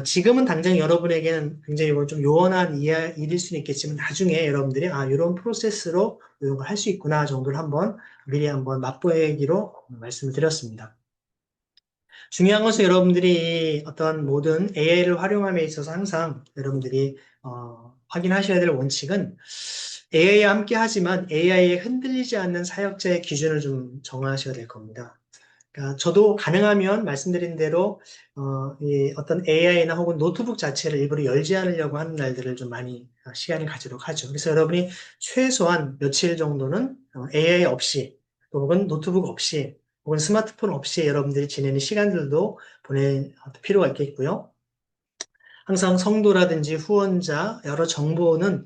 지금은 당장 여러분에게는 굉장히 이건 좀 요원한 일일 수는 있겠지만 나중에 여러분들이 이런 프로세스로 이런 걸 할 수 있구나 정도를 한번 미리 한번 맛보기로 말씀을 드렸습니다. 중요한 것은 여러분들이 어떤 모든 AI를 활용함에 있어서 항상 여러분들이 확인하셔야 될 원칙은 AI와 함께 하지만 AI에 흔들리지 않는 사역자의 기준을 좀 정하셔야 될 겁니다. 그러니까 저도 가능하면 말씀드린 대로 이 어떤 AI나 혹은 노트북 자체를 일부러 열지 않으려고 하는 날들을 좀 많이 시간을 가지도록 하죠. 그래서 여러분이 최소한 며칠 정도는 AI 없이 또 혹은 노트북 없이 혹은 스마트폰 없이 여러분들이 지내는 시간들도 보낼 필요가 있겠고요. 항상 성도라든지 후원자, 여러 정보는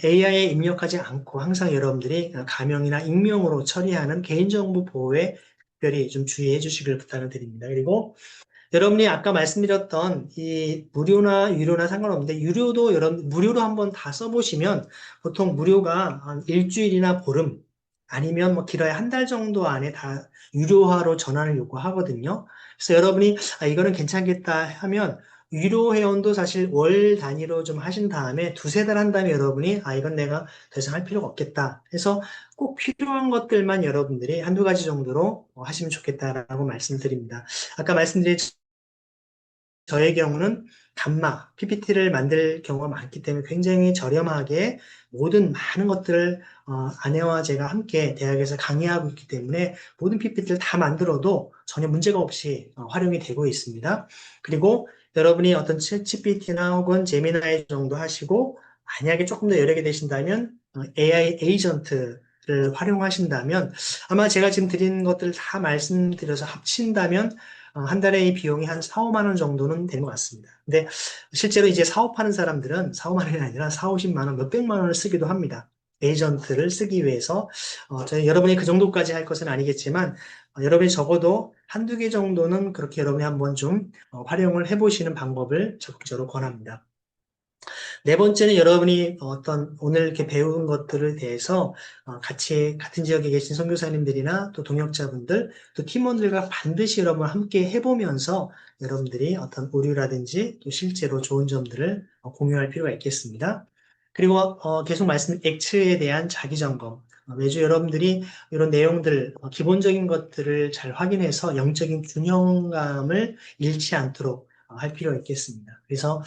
AI에 입력하지 않고 항상 여러분들이 가명이나 익명으로 처리하는 개인정보 보호에 특별히 좀 주의해 주시길 부탁을 드립니다. 그리고 여러분이 아까 말씀드렸던 이 무료나 유료나 상관없는데 유료도 여러분 무료로 한번 다 써보시면 보통 무료가 한 일주일이나 보름 아니면 뭐 길어야 한 달 정도 안에 다 유료화로 전환을 요구하거든요. 그래서 여러분이 이거는 괜찮겠다 하면 유료 회원도 사실 월 단위로 좀 하신 다음에 두세 달 한 다음에 여러분이 이건 내가 더 이상 할 필요가 없겠다 해서 꼭 필요한 것들만 여러분들이 한두 가지 정도로 하시면 좋겠다라고 말씀드립니다. 아까 말씀드린 저의 경우는 단마, PPT를 만들 경우가 많기 때문에 굉장히 저렴하게 모든 많은 것들을 아내와 제가 함께 대학에서 강의하고 있기 때문에 모든 PPT를 다 만들어도 전혀 문제가 없이 활용이 되고 있습니다. 그리고 여러분이 어떤 챗GPT나 혹은 제미나이 정도 하시고 만약에 조금 더 여력이 되신다면 AI 에이전트를 활용하신다면 아마 제가 지금 드린 것들을 다 말씀드려서 합친다면 한 달에 이 비용이 한 4, 5만 원 정도는 되는 것 같습니다. 근데 실제로 이제 사업하는 사람들은 4, 5만 원이 아니라 4, 50만 원, 몇백만 원을 쓰기도 합니다. 에이전트를 쓰기 위해서 저희 여러분이 그 정도까지 할 것은 아니겠지만 여러분이 적어도 한두 개 정도는 그렇게 여러분이 한번 좀 활용을 해보시는 방법을 적극적으로 권합니다. 네 번째는 여러분이 어떤 오늘 이렇게 배운 것들을 대해서 같이 같은 지역에 계신 선교사님들이나 또 동역자분들 또 팀원들과 반드시 여러분 함께 해보면서 여러분들이 어떤 오류라든지 또 실제로 좋은 점들을 공유할 필요가 있겠습니다. 그리고 계속 말씀 엑츠에 대한 자기 점검. 매주 여러분들이 이런 내용들, 기본적인 것들을 잘 확인해서 영적인 균형감을 잃지 않도록 할 필요가 있겠습니다. 그래서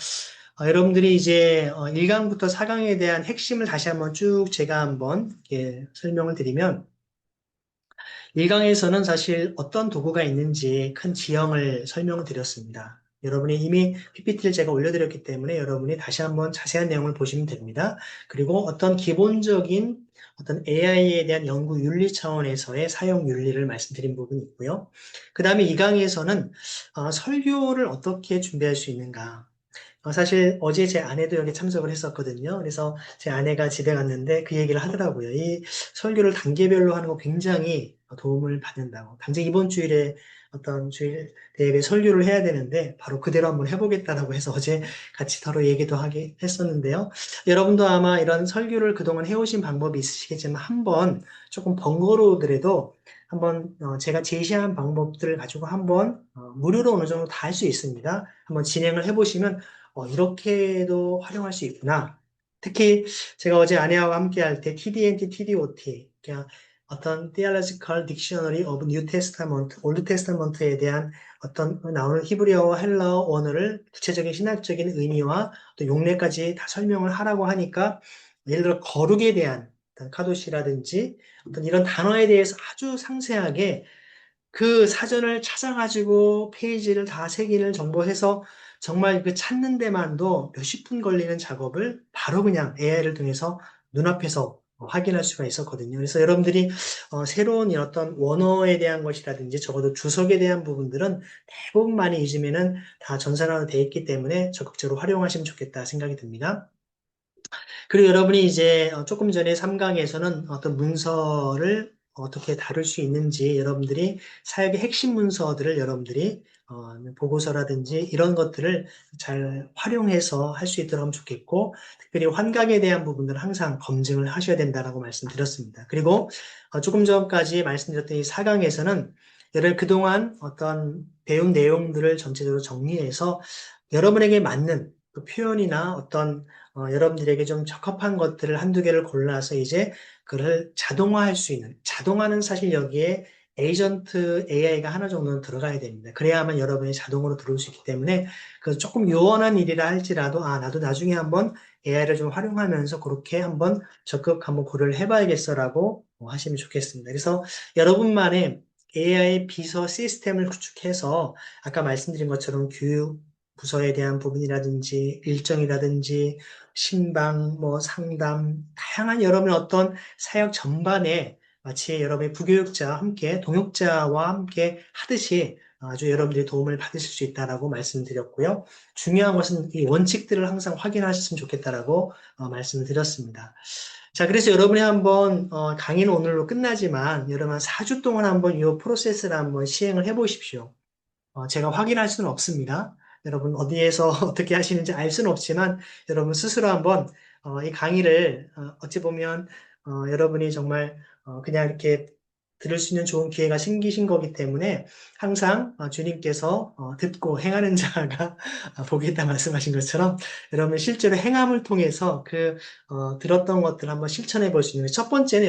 여러분들이 이제 1강부터 4강에 대한 핵심을 다시 한번 쭉 제가 한번 이렇게 설명을 드리면 1강에서는 사실 어떤 도구가 있는지 큰 지형을 설명을 드렸습니다. 여러분이 이미 PPT를 제가 올려드렸기 때문에 여러분이 다시 한번 자세한 내용을 보시면 됩니다. 그리고 어떤 기본적인 어떤 AI에 대한 연구 윤리 차원에서의 사용 윤리를 말씀드린 부분이 있고요. 그 다음에 2강에서는 설교를 어떻게 준비할 수 있는가. 사실 어제 제 아내도 여기 참석을 했었거든요. 그래서 제 아내가 집에 갔는데 그 얘기를 하더라고요. 이 설교를 단계별로 하는 거 굉장히 도움을 받는다고. 당장 이번 주일에 어떤 주일 대회 설교를 해야 되는데 바로 그대로 한번 해보겠다라고 해서 어제 같이 서로 얘기도 하게 했었는데요. 여러분도 아마 이런 설교를 그동안 해오신 방법이 있으시겠지만 한번 조금 번거로우더라도 한번 제가 제시한 방법들을 가지고 한번 무료로 어느 정도 다 할 수 있습니다. 한번 진행을 해보시면 이렇게도 활용할 수 있구나. 특히 제가 어제 아내와 함께 할 때 TDNT, TDOT, 그냥 어떤 Theological Dictionary of New Testament, Old Testament에 대한 어떤 나오는 히브리어와 헬라어 원어를 구체적인 신학적인 의미와 또 용례까지 다 설명을 하라고 하니까 예를 들어 거룩에 대한 어떤 카도시라든지 어떤 이런 단어에 대해서 아주 상세하게 그 사전을 찾아가지고 페이지를 다 세기를 정보해서 정말 그 찾는 데만도 몇십 분 걸리는 작업을 바로 그냥 AI를 통해서 눈앞에서 확인할 수가 있었거든요. 그래서 여러분들이 새로운 이 어떤 원어에 대한 것이라든지 적어도 주석에 대한 부분들은 대부분 많이 요즘에는 다 전산화로 되어 있기 때문에 적극적으로 활용하시면 좋겠다 생각이 듭니다. 그리고 여러분이 이제 조금 전에 3강에서는 어떤 문서를 어떻게 다룰 수 있는지 여러분들이 사역의 핵심 문서들을 여러분들이 보고서라든지 이런 것들을 잘 활용해서 할 수 있도록 하면 좋겠고, 특별히 환각에 대한 부분들을 항상 검증을 하셔야 된다라고 말씀드렸습니다. 그리고 조금 전까지 말씀드렸던 이 4강에서는 여러분 그동안 어떤 배운 내용들을 전체적으로 정리해서 여러분에게 맞는 그 표현이나 어떤 여러분들에게 좀 적합한 것들을 한두 개를 골라서 이제 그를 자동화할 수 있는, 자동화는 사실 여기에 에이전트 AI가 하나 정도는 들어가야 됩니다. 그래야만 여러분이 자동으로 들어올 수 있기 때문에 그 조금 요원한 일이라 할지라도 나도 나중에 한번 AI를 좀 활용하면서 그렇게 한번 적극 한번 고려를 해봐야겠어라고 하시면 좋겠습니다. 그래서 여러분만의 AI 비서 시스템을 구축해서 아까 말씀드린 것처럼 교육 부서에 대한 부분이라든지 일정이라든지 신방, 뭐 상담, 다양한 여러분의 어떤 사역 전반에 마치 여러분의 부교육자와 함께 동역자와 함께 하듯이 아주 여러분들이 도움을 받으실 수 있다라고 말씀드렸고요. 중요한 것은 이 원칙들을 항상 확인하셨으면 좋겠다라고 말씀을 드렸습니다. 자, 그래서 여러분이 한번 강의는 오늘로 끝나지만 여러분 한 4주 동안 한번 이 프로세스를 한번 시행을 해보십시오. 제가 확인할 수는 없습니다. 여러분 어디에서 어떻게 하시는지 알 수는 없지만 여러분 스스로 한번 이 강의를 어찌 보면 여러분이 정말 그냥 이렇게 들을 수 있는 좋은 기회가 생기신 거기 때문에 항상 주님께서 듣고 행하는 자가 복이 있다 말씀하신 것처럼 여러분 실제로 행함을 통해서 그 들었던 것들을 한번 실천해 볼 수 있는 첫 번째는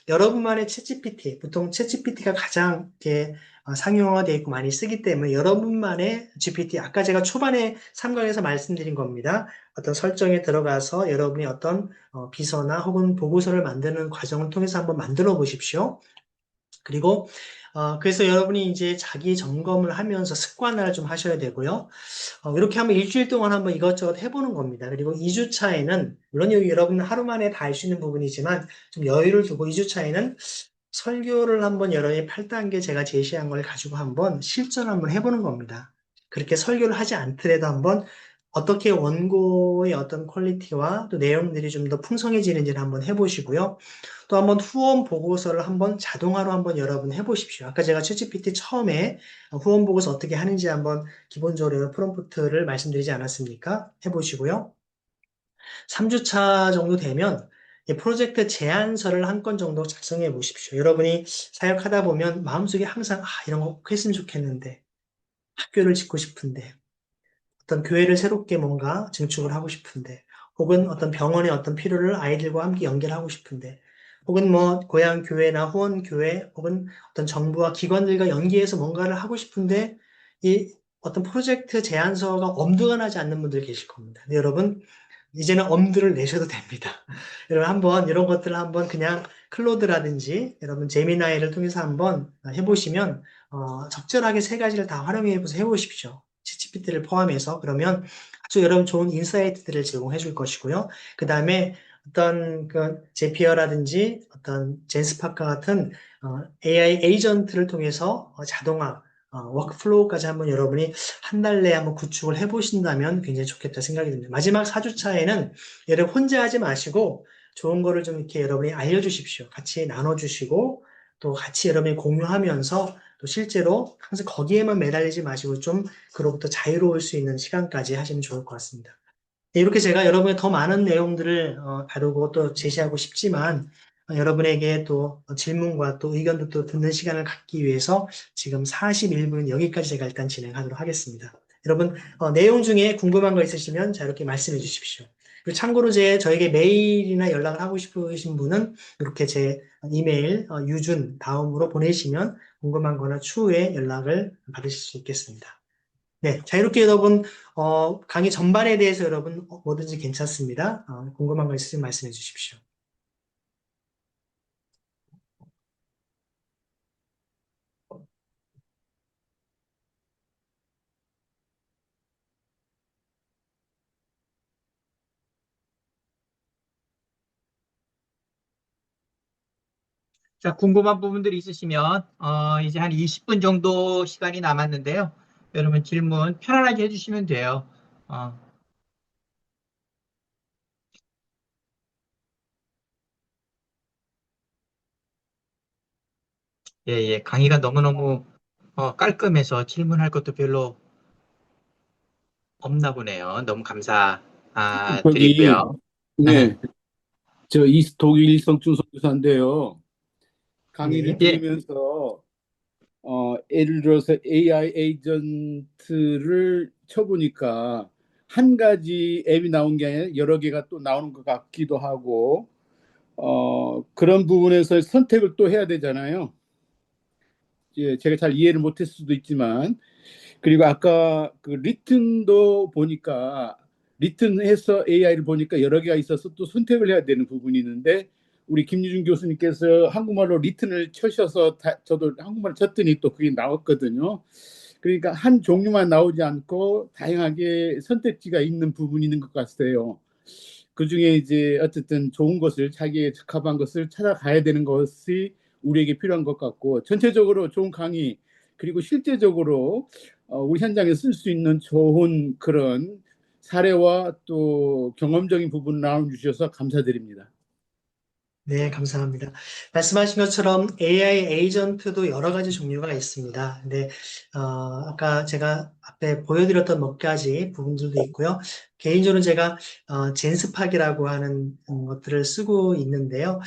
여러분만의 챗GPT 보통 챗GPT가 가장 이렇게 상용화되어 있고 많이 쓰기 때문에 여러분만의 GPT, 아까 제가 초반에 3강에서 말씀드린 겁니다. 어떤 설정에 들어가서 여러분이 어떤 비서나 혹은 보고서를 만드는 과정을 통해서 한번 만들어 보십시오. 그리고 그래서 여러분이 이제 자기 점검을 하면서 습관화를 좀 하셔야 되고요. 이렇게 한번 일주일 동안 한번 이것저것 해보는 겁니다. 그리고 2주 차에는 물론 여러분 하루 만에 다 할 수 있는 부분이지만 좀 여유를 두고 2주 차에는 설교를 한번 여러분이 8단계 제가 제시한 걸 가지고 한번 실전 한번 해보는 겁니다. 그렇게 설교를 하지 않더라도 한번 어떻게 원고의 어떤 퀄리티와 또 내용들이 좀 더 풍성해지는지를 한번 해보시고요. 또 한번 후원 보고서를 한번 자동화로 한번 여러분 해보십시오. 아까 제가 챗GPT 처음에 후원 보고서 어떻게 하는지 한번 기본적으로 프롬프트를 말씀드리지 않았습니까? 해보시고요. 3주차 정도 되면 프로젝트 제안서를 한 건 정도 작성해 보십시오. 여러분이 사역하다 보면 마음속에 항상 이런 거 꼭 했으면 좋겠는데 학교를 짓고 싶은데 어떤 교회를 새롭게 뭔가 증축을 하고 싶은데 혹은 어떤 병원의 어떤 필요를 아이들과 함께 연결하고 싶은데 혹은 뭐 고향 교회나 후원 교회 혹은 어떤 정부와 기관들과 연계해서 뭔가를 하고 싶은데 이 어떤 프로젝트 제안서가 엄두가 나지 않는 분들 계실 겁니다. 근데 여러분 이제는 엄두를 내셔도 됩니다. 여러분 한번 이런 것들을 한번 그냥 클로드라든지 여러분 제미나이를 통해서 한번 해보시면 적절하게 세 가지를 다 활용해 보세요. 해보십시오. 챗GPT를 포함해서 그러면 아주 여러분 좋은 인사이트들을 제공해 줄 것이고요. 그 다음에 어떤 그 제피어라든지 어떤 젠스파카 같은 AI 에이전트를 통해서 자동화 워크플로우까지 한번 여러분이 한 달 내에 한번 구축을 해보신다면 굉장히 좋겠다 생각이 듭니다. 마지막 4주차에는 여러분 혼자 하지 마시고 좋은 거를 좀 이렇게 여러분이 알려주십시오. 같이 나눠주시고 또 같이 여러분이 공유하면서 또 실제로 항상 거기에만 매달리지 마시고 좀 그로부터 자유로울 수 있는 시간까지 하시면 좋을 것 같습니다. 네, 이렇게 제가 여러분의 더 많은 내용들을 다루고 또 제시하고 싶지만 여러분에게 또 질문과 또 의견도 또 듣는 시간을 갖기 위해서 지금 41분 여기까지 제가 일단 진행하도록 하겠습니다. 여러분 내용 중에 궁금한 거 있으시면 자 이렇게 말씀해 주십시오. 그리고 참고로 저에게 메일이나 연락을 하고 싶으신 분은 이렇게 제 이메일 유준 다음으로 보내시면 궁금한 거나 추후에 연락을 받으실 수 있겠습니다. 네, 자, 이렇게 여러분, 강의 전반에 대해서 여러분 뭐든지 괜찮습니다. 궁금한 거 있으시면 말씀해 주십시오. 자, 궁금한 부분들이 있으시면, 이제 한 20분 정도 시간이 남았는데요. 여러분 질문 편안하게 해주시면 돼요. 어, 예, 예. 강의가 너무너무 깔끔해서 질문할 것도 별로 없나 보네요. 너무 저기, 드리고요. 네, 저 독일 일성춘 선교사인데요. 강의를 네. 예, 들으면서, 예를 들어서 AI 에이전트를 쳐보니까 한 가지 앱이 나온 게 아니라 여러 개가 또 나오는 것 같기도 하고, 그런 부분에서 선택을 또 해야 되잖아요. 예, 제가 잘 이해를 못했을 수도 있지만, 그리고 아까 그 리튼도 보니까 리튼해서 AI를 보니까 여러 개가 있어서 또 선택을 해야 되는 부분이 있는데 우리 김유준 교수님께서 한국말로 리튼을 쳐셔서 저도 한국말 쳤더니 또 그게 나왔거든요. 그러니까 한 종류만 나오지 않고 다양하게 선택지가 있는 부분이 있는 것 같아요. 그중에 이제 어쨌든 좋은 것을 자기에 적합한 것을 찾아가야 되는 것이 우리에게 필요한 것 같고 전체적으로 좋은 강의 그리고 실제적으로 우리 현장에 쓸 수 있는 좋은 그런 사례와 또 경험적인 부분을 나눠주셔서 감사드립니다. 네, 감사합니다. 말씀하신 것처럼 AI 에이전트도 여러 가지 종류가 있습니다. 근데, 아까 제가 앞에 보여드렸던 몇 가지 부분들도 있고요. 개인적으로 제가, 젠스팍이라고 하는 것들을 쓰고 있는데요.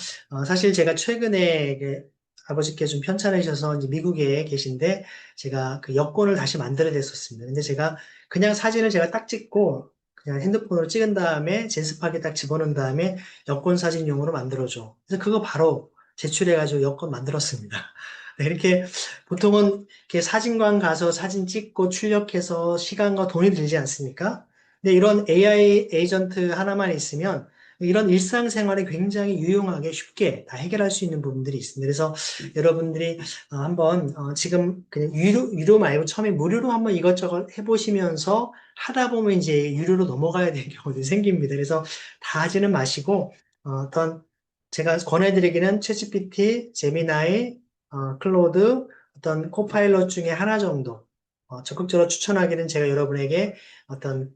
사실 제가 최근에 아버지께 좀 편찮으셔서 이제 미국에 계신데, 제가 그 여권을 다시 만들어야 됐었습니다. 근데 제가 그냥 사진을 제가 딱 찍고, 그냥 핸드폰으로 찍은 다음에 젠스팍에 딱 집어넣은 다음에 여권 사진용으로 만들어줘. 그래서 그거 바로 제출해가지고 여권 만들었습니다. 네, 이렇게 보통은 이렇게 사진관 가서 사진 찍고 출력해서 시간과 돈이 들지 않습니까? 근데 이런 AI 에이전트 하나만 있으면 이런 일상생활에 굉장히 유용하게 쉽게 다 해결할 수 있는 부분들이 있습니다. 그래서 여러분들이 한번 지금 그냥 유료 말고 처음에 무료로 한번 이것저것 해보시면서 하다 보면 이제 유료로 넘어가야 되는 경우도 생깁니다. 그래서 다 하지는 마시고 어떤 제가 권해드리기는 챗GPT, 제미나이, 클로드, 어떤 코파일럿 중에 하나 정도 적극적으로 추천하기는 제가 여러분에게 어떤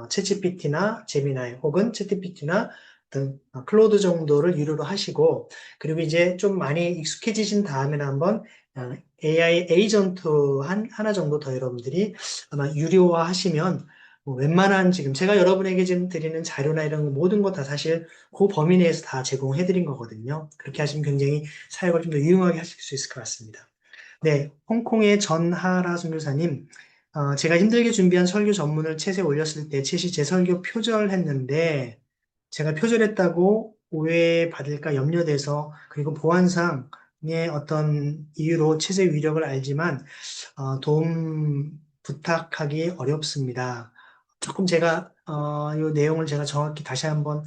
챗GPT나 제미나이 혹은 챗GPT나 어떤 클로드 정도를 유료로 하시고 그리고 이제 좀 많이 익숙해지신 다음에는 한번 AI 에이전트 하나 정도 더 여러분들이 아마 유료화 하시면 뭐 웬만한 지금 제가 여러분에게 지금 드리는 자료나 이런 거 모든 거 다 사실 그 범위 내에서 다 제공해 드린 거거든요. 그렇게 하시면 굉장히 사역을 좀 더 유용하게 하실 수 있을 것 같습니다. 네, 홍콩의 전하라 선교사님, 제가 힘들게 준비한 설교 전문을 챗에 올렸을 때 챗이 제 설교 표절했는데 제가 표절했다고 오해받을까 염려돼서 그리고 보안상의 어떤 이유로 챗의 위력을 알지만 도움 부탁하기 어렵습니다. 조금 제가 이 내용을 제가 정확히 다시 한번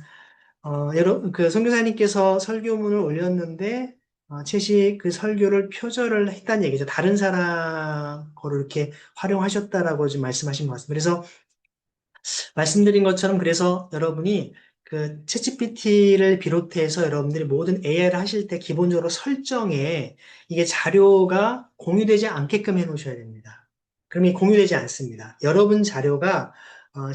그 선교사님께서 설교문을 올렸는데 챗이 그 설교를 표절을 했다는 얘기죠. 다른 사람 거를 이렇게 활용하셨다라고 지금 말씀하신 것 같습니다. 그래서 말씀드린 것처럼 그래서 여러분이 그 챗GPT를 비롯해서 여러분들이 모든 AI를 하실 때 기본적으로 설정에 이게 자료가 공유되지 않게끔 해 놓으셔야 됩니다. 그럼 이 공유되지 않습니다. 여러분 자료가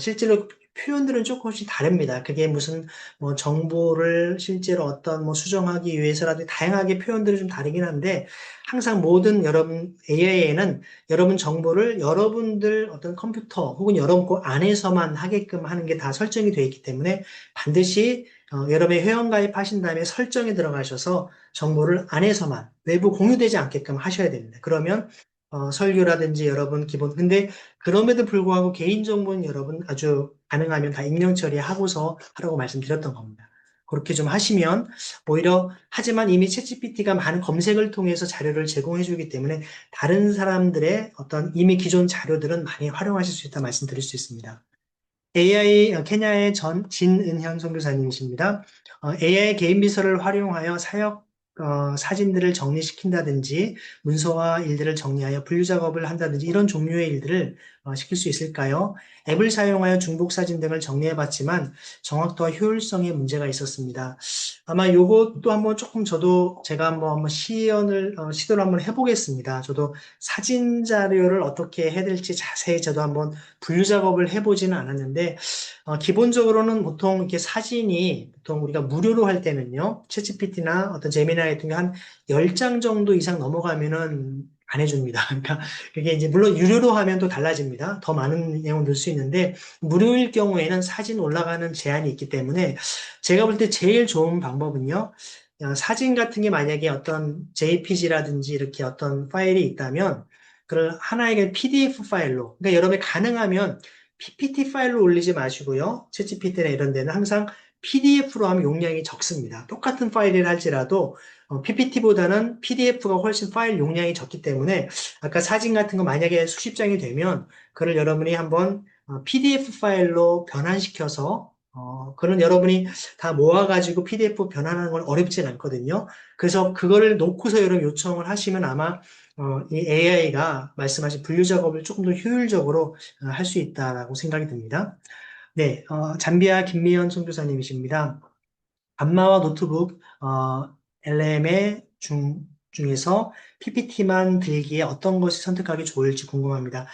실제로 표현들은 조금씩 다릅니다. 그게 무슨 뭐 정보를 실제로 어떤 뭐 수정하기 위해서라도 다양하게 표현들이 좀 다르긴 한데 항상 모든 여러분 AI에는 여러분 정보를 여러분들 어떤 컴퓨터 혹은 여러분 거 안에서만 하게끔 하는 게 다 설정이 되어 있기 때문에 반드시 여러분의 회원가입 하신 다음에 설정에 들어가셔서 정보를 안에서만 외부 공유되지 않게끔 하셔야 됩니다. 그러면 설교라든지 여러분 기본. 근데 그럼에도 불구하고 개인정보는 여러분 아주 가능하면 다 익명 처리하고서 하라고 말씀드렸던 겁니다. 그렇게 좀 하시면 오히려 하지만 이미 챗GPT가 많은 검색을 통해서 자료를 제공해 주기 때문에 다른 사람들의 어떤 이미 기존 자료들은 많이 활용하실 수 있다 말씀드릴 수 있습니다. AI 케냐의 진은현 선교사님이십니다. AI 개인 비서를 활용하여 사역 사진들을 정리시킨다든지 문서와 일들을 정리하여 분류 작업을 한다든지 이런 종류의 일들을 시킬 수 있을까요? 앱을 사용하여 중복 사진 등을 정리해 봤지만 정확도와 효율성에 문제가 있었습니다. 아마 요것도 한번 조금 저도 제가 한번 시도를 한번 해보겠습니다. 저도 사진 자료를 어떻게 해야 될지 자세히 저도 한번 분류 작업을 해보지는 않았는데, 기본적으로는 보통 이렇게 사진이 보통 우리가 무료로 할 때는요, 챗GPT나 어떤 제미나이 같은 게 한 10장 정도 이상 넘어가면은 안 해줍니다. 그러니까 그게 이제 물론 유료로 하면 또 달라집니다. 더 많은 내용을 넣을 수 있는데, 무료일 경우에는 사진 올라가는 제한이 있기 때문에 제가 볼 때 제일 좋은 방법은요, 사진 같은 게 만약에 어떤 JPG라든지 이렇게 어떤 파일이 있다면, 그걸 하나의 PDF 파일로, 그러니까 여러분이 가능하면 PPT 파일로 올리지 마시고요. 챗GPT나 이런 데는 항상 PDF로 하면 용량이 적습니다. 똑같은 파일을 할지라도 PPT보다는 PDF가 훨씬 파일 용량이 적기 때문에 아까 사진 같은 거 만약에 수십 장이 되면 그걸 여러분이 한번 PDF 파일로 변환시켜서 그런 여러분이 다 모아가지고 PDF 변환하는 건 어렵진 않거든요. 그래서 그거를 놓고서 여러분 요청을 하시면 아마 이 AI가 말씀하신 분류 작업을 조금 더 효율적으로 할 수 있다라고 생각이 듭니다. 네, 잠비아 김미연 선교사님이십니다. 감마와 노트북, LM의 중에서 PPT만 들기에 어떤 것이 선택하기 좋을지 궁금합니다.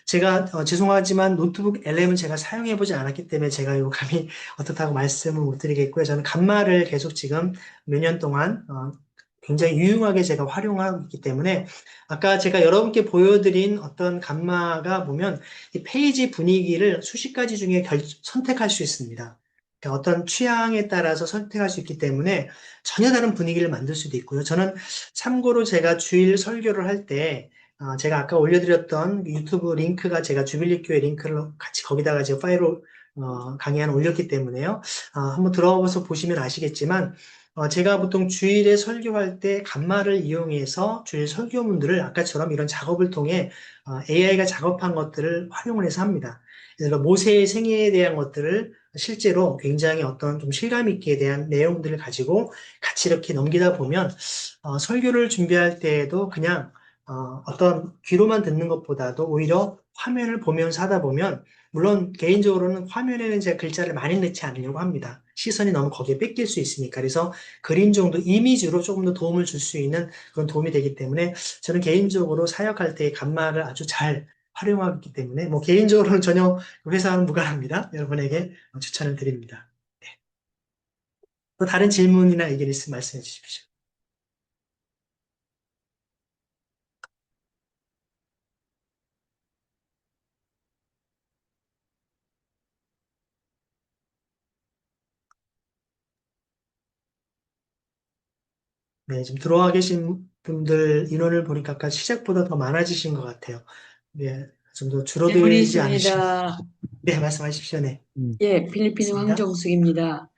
제가, 죄송하지만 노트북 LM은 제가 사용해보지 않았기 때문에 제가 요 감이 어떻다고 말씀을 못 드리겠고요. 저는 감마를 계속 지금 몇 년 동안, 굉장히 유용하게 제가 활용하고 있기 때문에 아까 제가 여러분께 보여드린 어떤 감마가 보면 이 페이지 분위기를 수십 가지 중에 선택할 수 있습니다. 그러니까 어떤 취향에 따라서 선택할 수 있기 때문에 전혀 다른 분위기를 만들 수도 있고요. 저는 참고로 제가 주일 설교를 할 때, 제가 아까 올려드렸던 유튜브 링크가 제가 주빌리 교회 링크를 같이 거기다가 제가 파일로 강의 하나 올렸기 때문에요. 한번 들어가서 보시면 아시겠지만, 제가 보통 주일에 설교할 때 감마를 이용해서 주일 설교문들을 아까처럼 이런 작업을 통해 AI가 작업한 것들을 활용을 해서 합니다. 그래서 모세의 생애에 대한 것들을 실제로 굉장히 어떤 좀 실감 있게 대한 내용들을 가지고 같이 이렇게 넘기다 보면 설교를 준비할 때에도 그냥 어떤 귀로만 듣는 것보다도 오히려 화면을 보면서 하다 보면 물론 개인적으로는 화면에는 제가 글자를 많이 넣지 않으려고 합니다. 시선이 너무 거기에 뺏길 수 있으니까. 그래서 그림 정도 이미지로 조금 더 도움을 줄 수 있는 그런 도움이 되기 때문에 저는 개인적으로 사역할 때 감마를 아주 잘 활용하기 때문에 뭐 개인적으로는 전혀 회사와는 무관합니다. 여러분에게 추천을 드립니다. 네. 또 다른 질문이나 의견 있으면 말씀해 주십시오. 네, 지금 들어와 계신 분들 인원을 보니까 아까 시작보다 더 많아지신 것 같아요. 네, 좀 더 질문이 줄어들지 않으시면. 있습니다. 네, 말씀하십시오. 네, 예, 필리핀 있습니다. 황정숙입니다.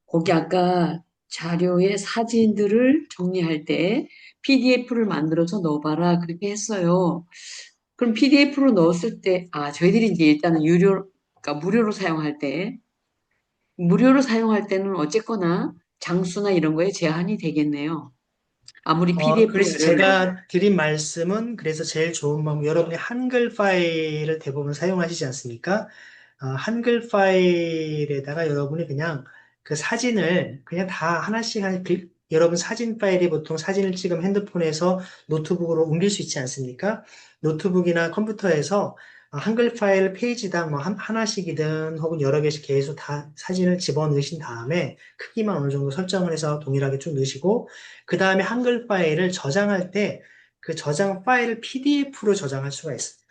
거기 아까 자료의 사진들을 정리할 때 PDF를 만들어서 넣어봐라 그렇게 했어요. 그럼 PDF로 넣었을 때, 저희들이 이제 일단은 그러니까 무료로 사용할 때는 어쨌거나 장수나 이런 거에 제한이 되겠네요. 아무리 PDF로 그래서 자료를 제가 드린 말씀은 그래서 제일 좋은 방법, 여러분이 한글 파일을 대부분 사용하시지 않습니까? 한글 파일에다가 여러분이 그냥 그 사진을 그냥 다 하나씩 여러분 사진 파일이 보통 사진을 찍으면 핸드폰에서 노트북으로 옮길 수 있지 않습니까? 노트북이나 컴퓨터에서 한글 파일 페이지당 뭐 하나씩이든 혹은 여러 개씩 계속 다 사진을 집어넣으신 다음에 크기만 어느 정도 설정을 해서 동일하게 쭉 넣으시고 그 다음에 한글 파일을 저장할 때 그 저장 파일을 PDF로 저장할 수가 있습니다.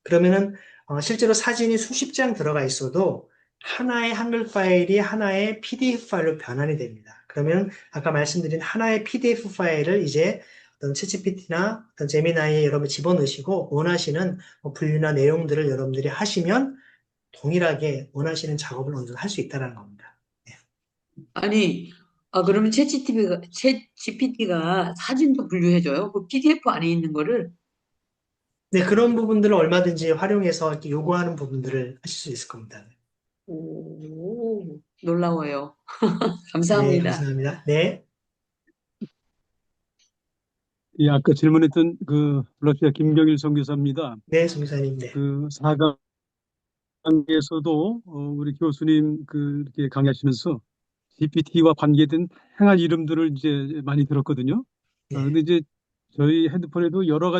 그러면은 실제로 사진이 수십 장 들어가 있어도 하나의 한글 파일이 하나의 PDF 파일로 변환이 됩니다. 그러면 아까 말씀드린 하나의 PDF 파일을 이제 어떤 챗GPT나 어떤 제미나이에 여러분 집어넣으시고 원하시는 분류나 내용들을 여러분들이 하시면 동일하게 원하시는 작업을 어느 정도 할 수 있다는 겁니다. 아니, 그러면 챗GPT가 사진도 분류해줘요? 그 PDF 안에 있는 거를? 네, 그런 부분들을 얼마든지 활용해서 이렇게 요구하는 부분들을 하실 수 있을 겁니다. 오, 놀라워요. 네, 감사합니다. 감사합니다. 네, 예, 아까 질문했던 그 러시아 김경일 선교사입니다. 네, 송기사님, 네. 그 4강에서도 우리 교수님 그 이렇게 강의하시면서 GPT와 관계된 다양한 이름들을 이제 많이 들었거든요. 네. 근데 이제 저희 핸드폰에도 여러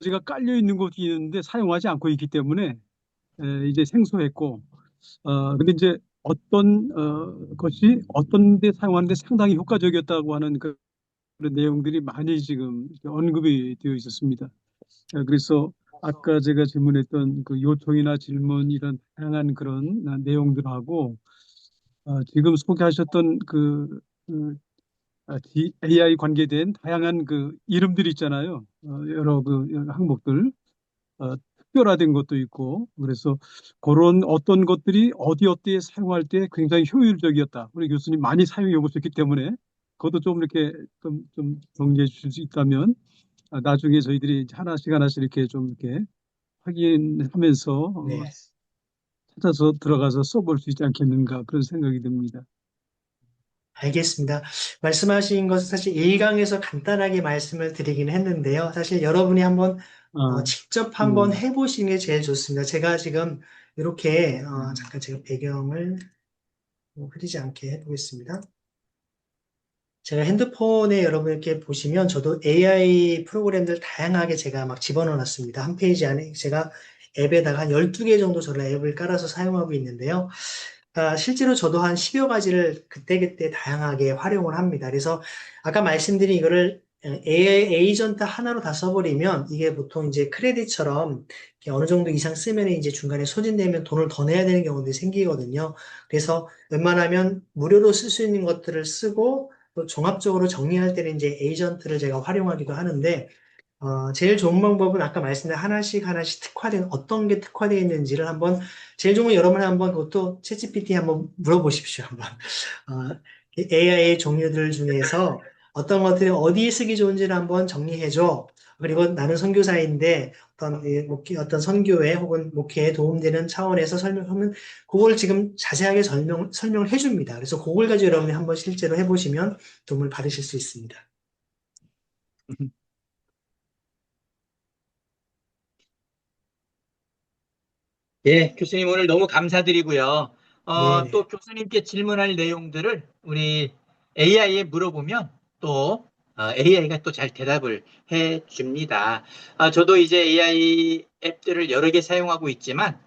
가지가 깔려 있는 것도 있는데 사용하지 않고 있기 때문에 이제 생소했고, 근데 이제 어떤 것이 어떤 데 사용하는데 상당히 효과적이었다고 하는 그런 내용들이 많이 지금 언급이 되어 있었습니다. 그래서 아까 제가 질문했던 그 요청이나 질문 이런 다양한 그런 내용들하고 지금 소개하셨던 AI 관계된 다양한 그 이름들이 있잖아요. 여러 그 항목들 특별화된 것도 있고 그래서 그런 어떤 것들이 어디 어디에 사용할 때 굉장히 효율적이었다. 우리 교수님 많이 사용해 보셨기 때문에 그것도 좀 이렇게 좀 정리해 주실 수 있다면 나중에 저희들이 하나씩 하나씩 이렇게 좀 이렇게 확인하면서 네. 찾아서 들어가서 써볼 수 있지 않겠는가 그런 생각이 듭니다. 알겠습니다. 말씀하신 것은 사실 1강에서 간단하게 말씀을 드리긴 했는데요. 사실 여러분이 한번 아, 직접 한번 음, 해보시는 게 제일 좋습니다. 제가 지금 이렇게 잠깐 제가 배경을 흐리지 않게 해보겠습니다. 제가 핸드폰에 여러분 이렇게 보시면 저도 AI 프로그램들 다양하게 제가 막 집어넣어 놨습니다. 한 페이지 안에 제가 앱에다가 한 12개 정도 저는 앱을 깔아서 사용하고 있는데요. 실제로 저도 한 10여 가지를 그때그때 다양하게 활용을 합니다. 그래서 아까 말씀드린 이거를 AI 에이전트 하나로 다 써버리면 이게 보통 이제 크레딧처럼 이렇게 어느 정도 이상 쓰면 이제 중간에 소진되면 돈을 더 내야 되는 경우도 생기거든요. 그래서 웬만하면 무료로 쓸 수 있는 것들을 쓰고 또 종합적으로 정리할 때는 이제 에이전트를 제가 활용하기도 하는데 제일 좋은 방법은 아까 말씀드린 하나씩 하나씩 특화된 어떤 게 특화되어 있는지를 한번 제일 좋은 건 여러분이 한번 그것도 챗GPT 한번 물어보십시오. 한번 AI 종류들 중에서 어떤 것들이 어디에 쓰기 좋은지를 한번 정리해줘. 그리고 나는 선교사인데 어떤 선교회 혹은 목회에 도움되는 차원에서 설명하면 그걸 지금 자세하게 설명을 해줍니다. 그래서 그걸 가지고 여러분이 한번 실제로 해보시면 도움을 받으실 수 있습니다. 예, 교수님 오늘 너무 감사드리고요. 네네. 또 교수님께 질문할 내용들을 우리 AI에 물어보면 또 AI가 또 잘 대답을 해 줍니다. 저도 이제 AI 앱들을 여러 개 사용하고 있지만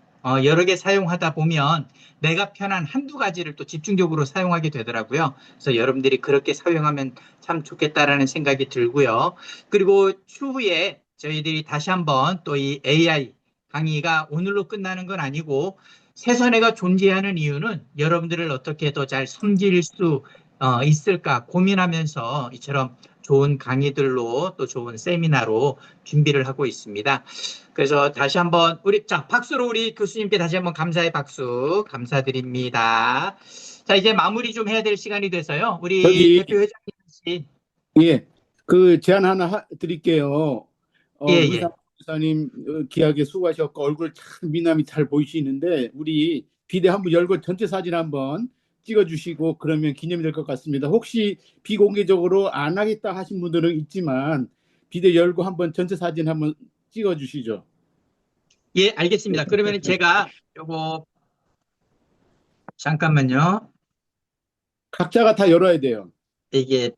여러 개 사용하다 보면 내가 편한 한두 가지를 또 집중적으로 사용하게 되더라고요. 그래서 여러분들이 그렇게 사용하면 참 좋겠다라는 생각이 들고요. 그리고 추후에 저희들이 다시 한번 또 이 AI 강의가 오늘로 끝나는 건 아니고 새선회가 존재하는 이유는 여러분들을 어떻게 더 잘 섬길 수 있을까 고민하면서 이처럼 좋은 강의들로 또 좋은 세미나로 준비를 하고 있습니다. 그래서 다시 한번 박수로 우리 교수님께 다시 한번 감사의 박수 감사드립니다. 자, 이제 마무리 좀 해야 될 시간이 돼서요. 우리 저기 대표 회장님 씨. 예, 그 제안 하나 드릴게요. 예, 문상 예. 기사님 귀하게 수고하셨고 얼굴 참 미남이 잘 보이시는데 우리 비대 한번 열고 전체 사진 한번 찍어주시고 그러면 기념이 될 것 같습니다. 혹시 비공개적으로 안 하겠다 하신 분들은 있지만 비대 열고 한번 전체 사진 한번 찍어주시죠. 예, 알겠습니다. 그러면 제가 요거 잠깐만요. 각자가 다 열어야 돼요. 이게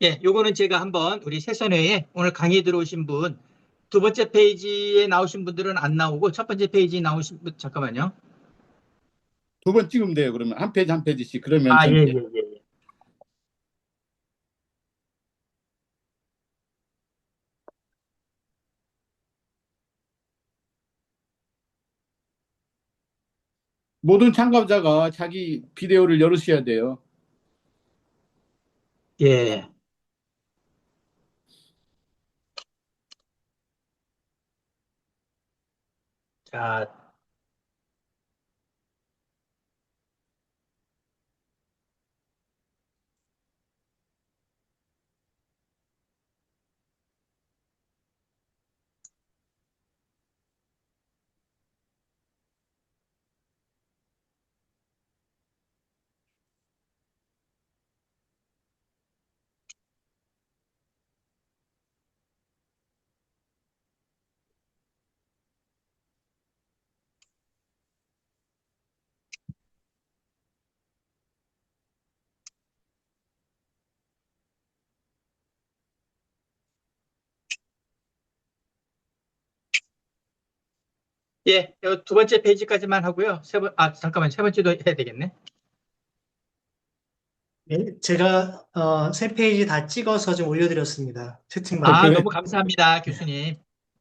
예, 요거는 제가 한번 우리 세선회에 오늘 강의 들어오신 분 두 번째 페이지에 나오신 분들은 안 나오고 첫 번째 페이지에 나오신 분 잠깐만요. 두 번 찍으면 돼요. 그러면 한 페이지 한 페이지씩 그러면 아, 예, 전체. 예, 예. 모든 참가자가 자기 비디오를 열으셔야 돼요. 예. 자, 예, 두 번째 페이지까지만 하고요. 잠깐만, 세 번째도 해야 되겠네. 네, 제가 세 페이지 다 찍어서 좀 올려드렸습니다. 아, 채팅방에. 너무 감사합니다, 교수님.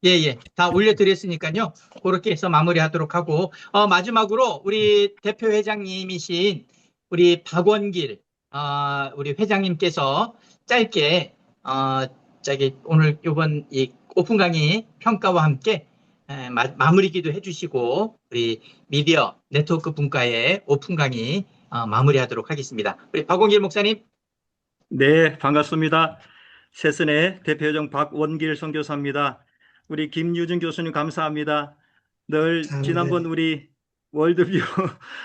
예, 예. 다 올려드렸으니까요. 그렇게 해서 마무리하도록 하고, 마지막으로 우리 대표 회장님이신 우리 박원길, 우리 회장님께서 짧게, 오늘 요번 이 오픈 강의 평가와 함께 마무리 기도 해주시고, 우리 미디어 네트워크 분과의 오픈 강의 마무리하도록 하겠습니다. 우리 박원길 목사님. 네, 반갑습니다. 세선의 대표회장 박원길 선교사입니다. 우리 김유준 교수님 감사합니다. 늘 참, 지난번 네. 우리 월드뷰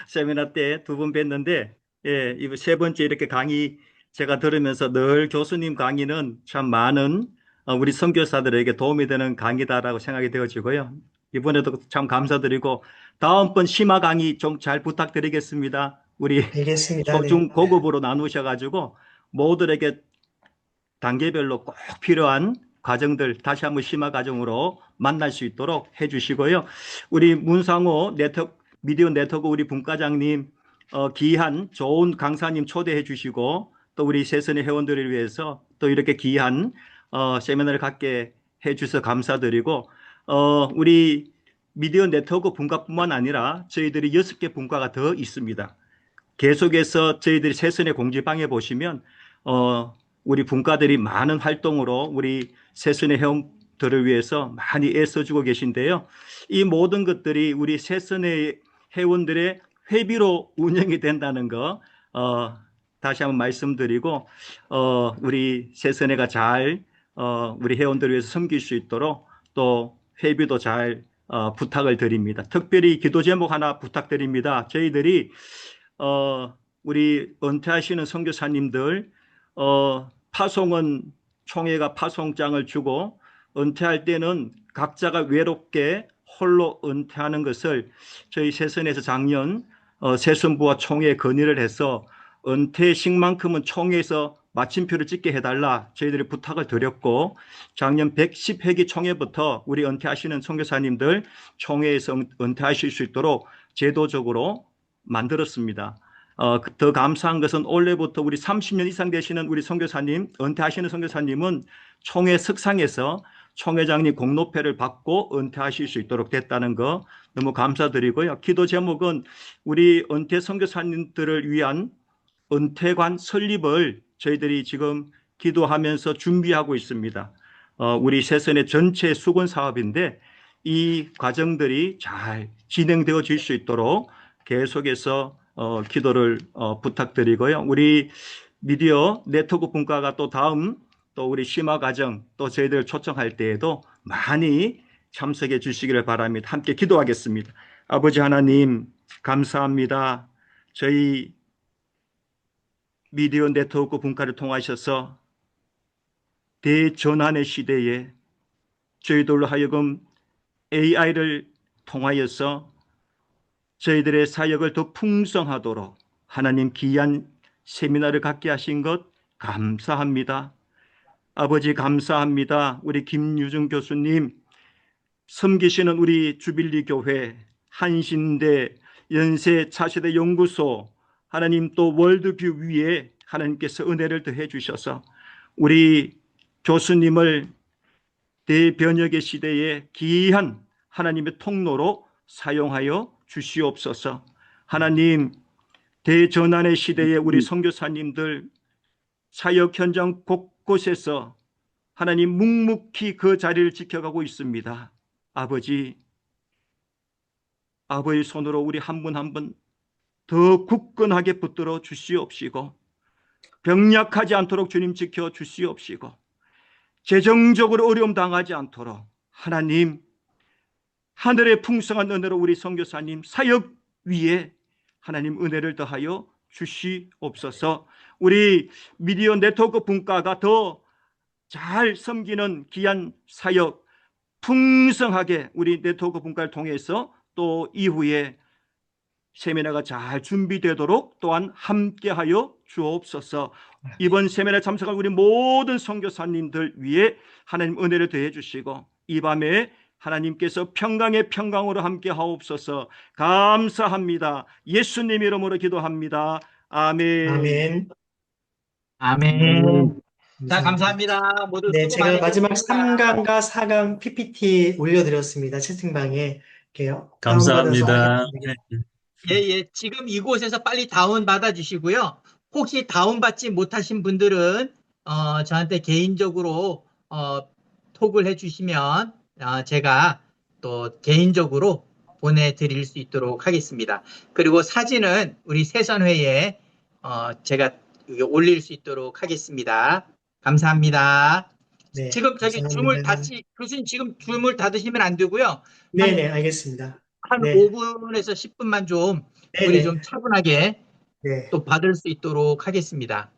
세미나 때 두 번 뵀는데, 예, 이번 세 번째 이렇게 강의 제가 들으면서 늘 교수님 강의는 참 많은 우리 선교사들에게 도움이 되는 강의다라고 생각이 되어지고요. 이번에도 참 감사드리고 다음번 심화 강의 좀 잘 부탁드리겠습니다. 우리 알겠습니다. 네. 소중 고급으로 나누셔가지고 모두에게 단계별로 꼭 필요한 과정들 다시 한번 심화 과정으로 만날 수 있도록 해주시고요. 우리 문상호 미디어 네트워크 우리 분과장님 귀한 좋은 강사님 초대해 주시고 또 우리 세선의 회원들을 위해서 또 이렇게 귀한 세미나를 갖게 해 주셔서 감사드리고 우리 미디어 네트워크 분과뿐만 아니라 저희들이 6개 분과가 더 있습니다. 계속해서 저희들이 세선의 공지방에 보시면 우리 분과들이 많은 활동으로 우리 세선의 회원들을 위해서 많이 애써주고 계신데요. 이 모든 것들이 우리 세선의 회원들의 회비로 운영이 된다는 거 다시 한번 말씀드리고 우리 세선회가 잘 우리 회원들을 위해서 섬길 수 있도록 또 회비도 잘 부탁을 드립니다. 특별히 기도 제목 하나 부탁드립니다. 저희들이 우리 은퇴하시는 선교사님들 파송은 총회가 파송장을 주고 은퇴할 때는 각자가 외롭게 홀로 은퇴하는 것을 저희 세선에서 작년 세선부와 총회에 건의를 해서 은퇴식만큼은 총회에서 마침표를 찍게 해달라 저희들이 부탁을 드렸고 작년 110회기 총회부터 우리 은퇴하시는 선교사님들 총회에서 은퇴하실 수 있도록 제도적으로 만들었습니다. 더 감사한 것은 올해부터 우리 30년 이상 되시는 우리 선교사님, 은퇴하시는 선교사님은 총회 석상에서 총회장님 공로패를 받고 은퇴하실 수 있도록 됐다는 거 너무 감사드리고요. 기도 제목은 우리 은퇴 선교사님들을 위한 은퇴관 설립을 저희들이 지금 기도하면서 준비하고 있습니다. 우리 세선의 전체 수건 사업인데 이 과정들이 잘 진행되어질 수 있도록 계속해서 기도를 부탁드리고요. 우리 미디어 네트워크 분과가 또 다음 또 우리 심화 과정 또 저희들 초청할 때에도 많이 참석해 주시기를 바랍니다. 함께 기도하겠습니다. 아버지 하나님 감사합니다. 저희 미디어 네트워크 분과를 통하셔서 대전환의 시대에 저희들로 하여금 AI를 통하여서 저희들의 사역을 더 풍성하도록 하나님 귀한 세미나를 갖게 하신 것 감사합니다. 아버지 감사합니다. 우리 김유중 교수님 섬기시는 우리 주빌리 교회, 한신대, 연세 차세대 연구소 하나님 또 월드뷰 위에 하나님께서 은혜를 더해 주셔서 우리 교수님을 대변혁의 시대에 귀한 하나님의 통로로 사용하여 주시옵소서. 하나님, 대전환의 시대에 우리 선교사님들 사역 현장 곳곳에서 하나님 묵묵히 그 자리를 지켜가고 있습니다. 아버지, 아버지의 손으로 우리 한 분 한 분 더 굳건하게 붙들어 주시옵시고, 병약하지 않도록 주님 지켜 주시옵시고, 재정적으로 어려움 당하지 않도록 하나님 하늘의 풍성한 은혜로 우리 선교사님 사역 위에 하나님 은혜를 더하여 주시옵소서. 우리 미디어 네트워크 분과가 더 잘 섬기는 귀한 사역 풍성하게 우리 네트워크 분과를 통해서 또 이후에 세미나가 잘 준비되도록 또한 함께하여 주옵소서. 이번 세미나에 참석한 우리 모든 선교사님들 위해 하나님 은혜를 더해 주시고, 이 밤에 하나님께서 평강의 평강으로 함께 하옵소서. 감사합니다. 예수님 이름으로 기도합니다. 아멘. 아멘. 아멘. 자, 감사합니다. 감사합니다. 모두 네, 수고 제가 많이 마지막 했습니다. 3강과 4강 PPT 올려드렸습니다. 채팅방에 이렇게 감사합니다. 다운받아서 하겠습니다. 예. 지금 이곳에서 빨리 다운 받아 주시고요. 혹시 다운 받지 못하신 분들은 저한테 개인적으로 톡을 해 주시면 제가 또 개인적으로 보내드릴 수 있도록 하겠습니다. 그리고 사진은 우리 세선회에 제가 올릴 수 있도록 하겠습니다. 감사합니다. 네, 지금 저기 줌을 감사합니다. 교수님 지금 줌을 닫으시면 안 되고요. 네네, 알겠습니다. 한 네. 5분에서 10분만 좀 우리 네네. 좀 차분하게 네. 또 받을 수 있도록 하겠습니다.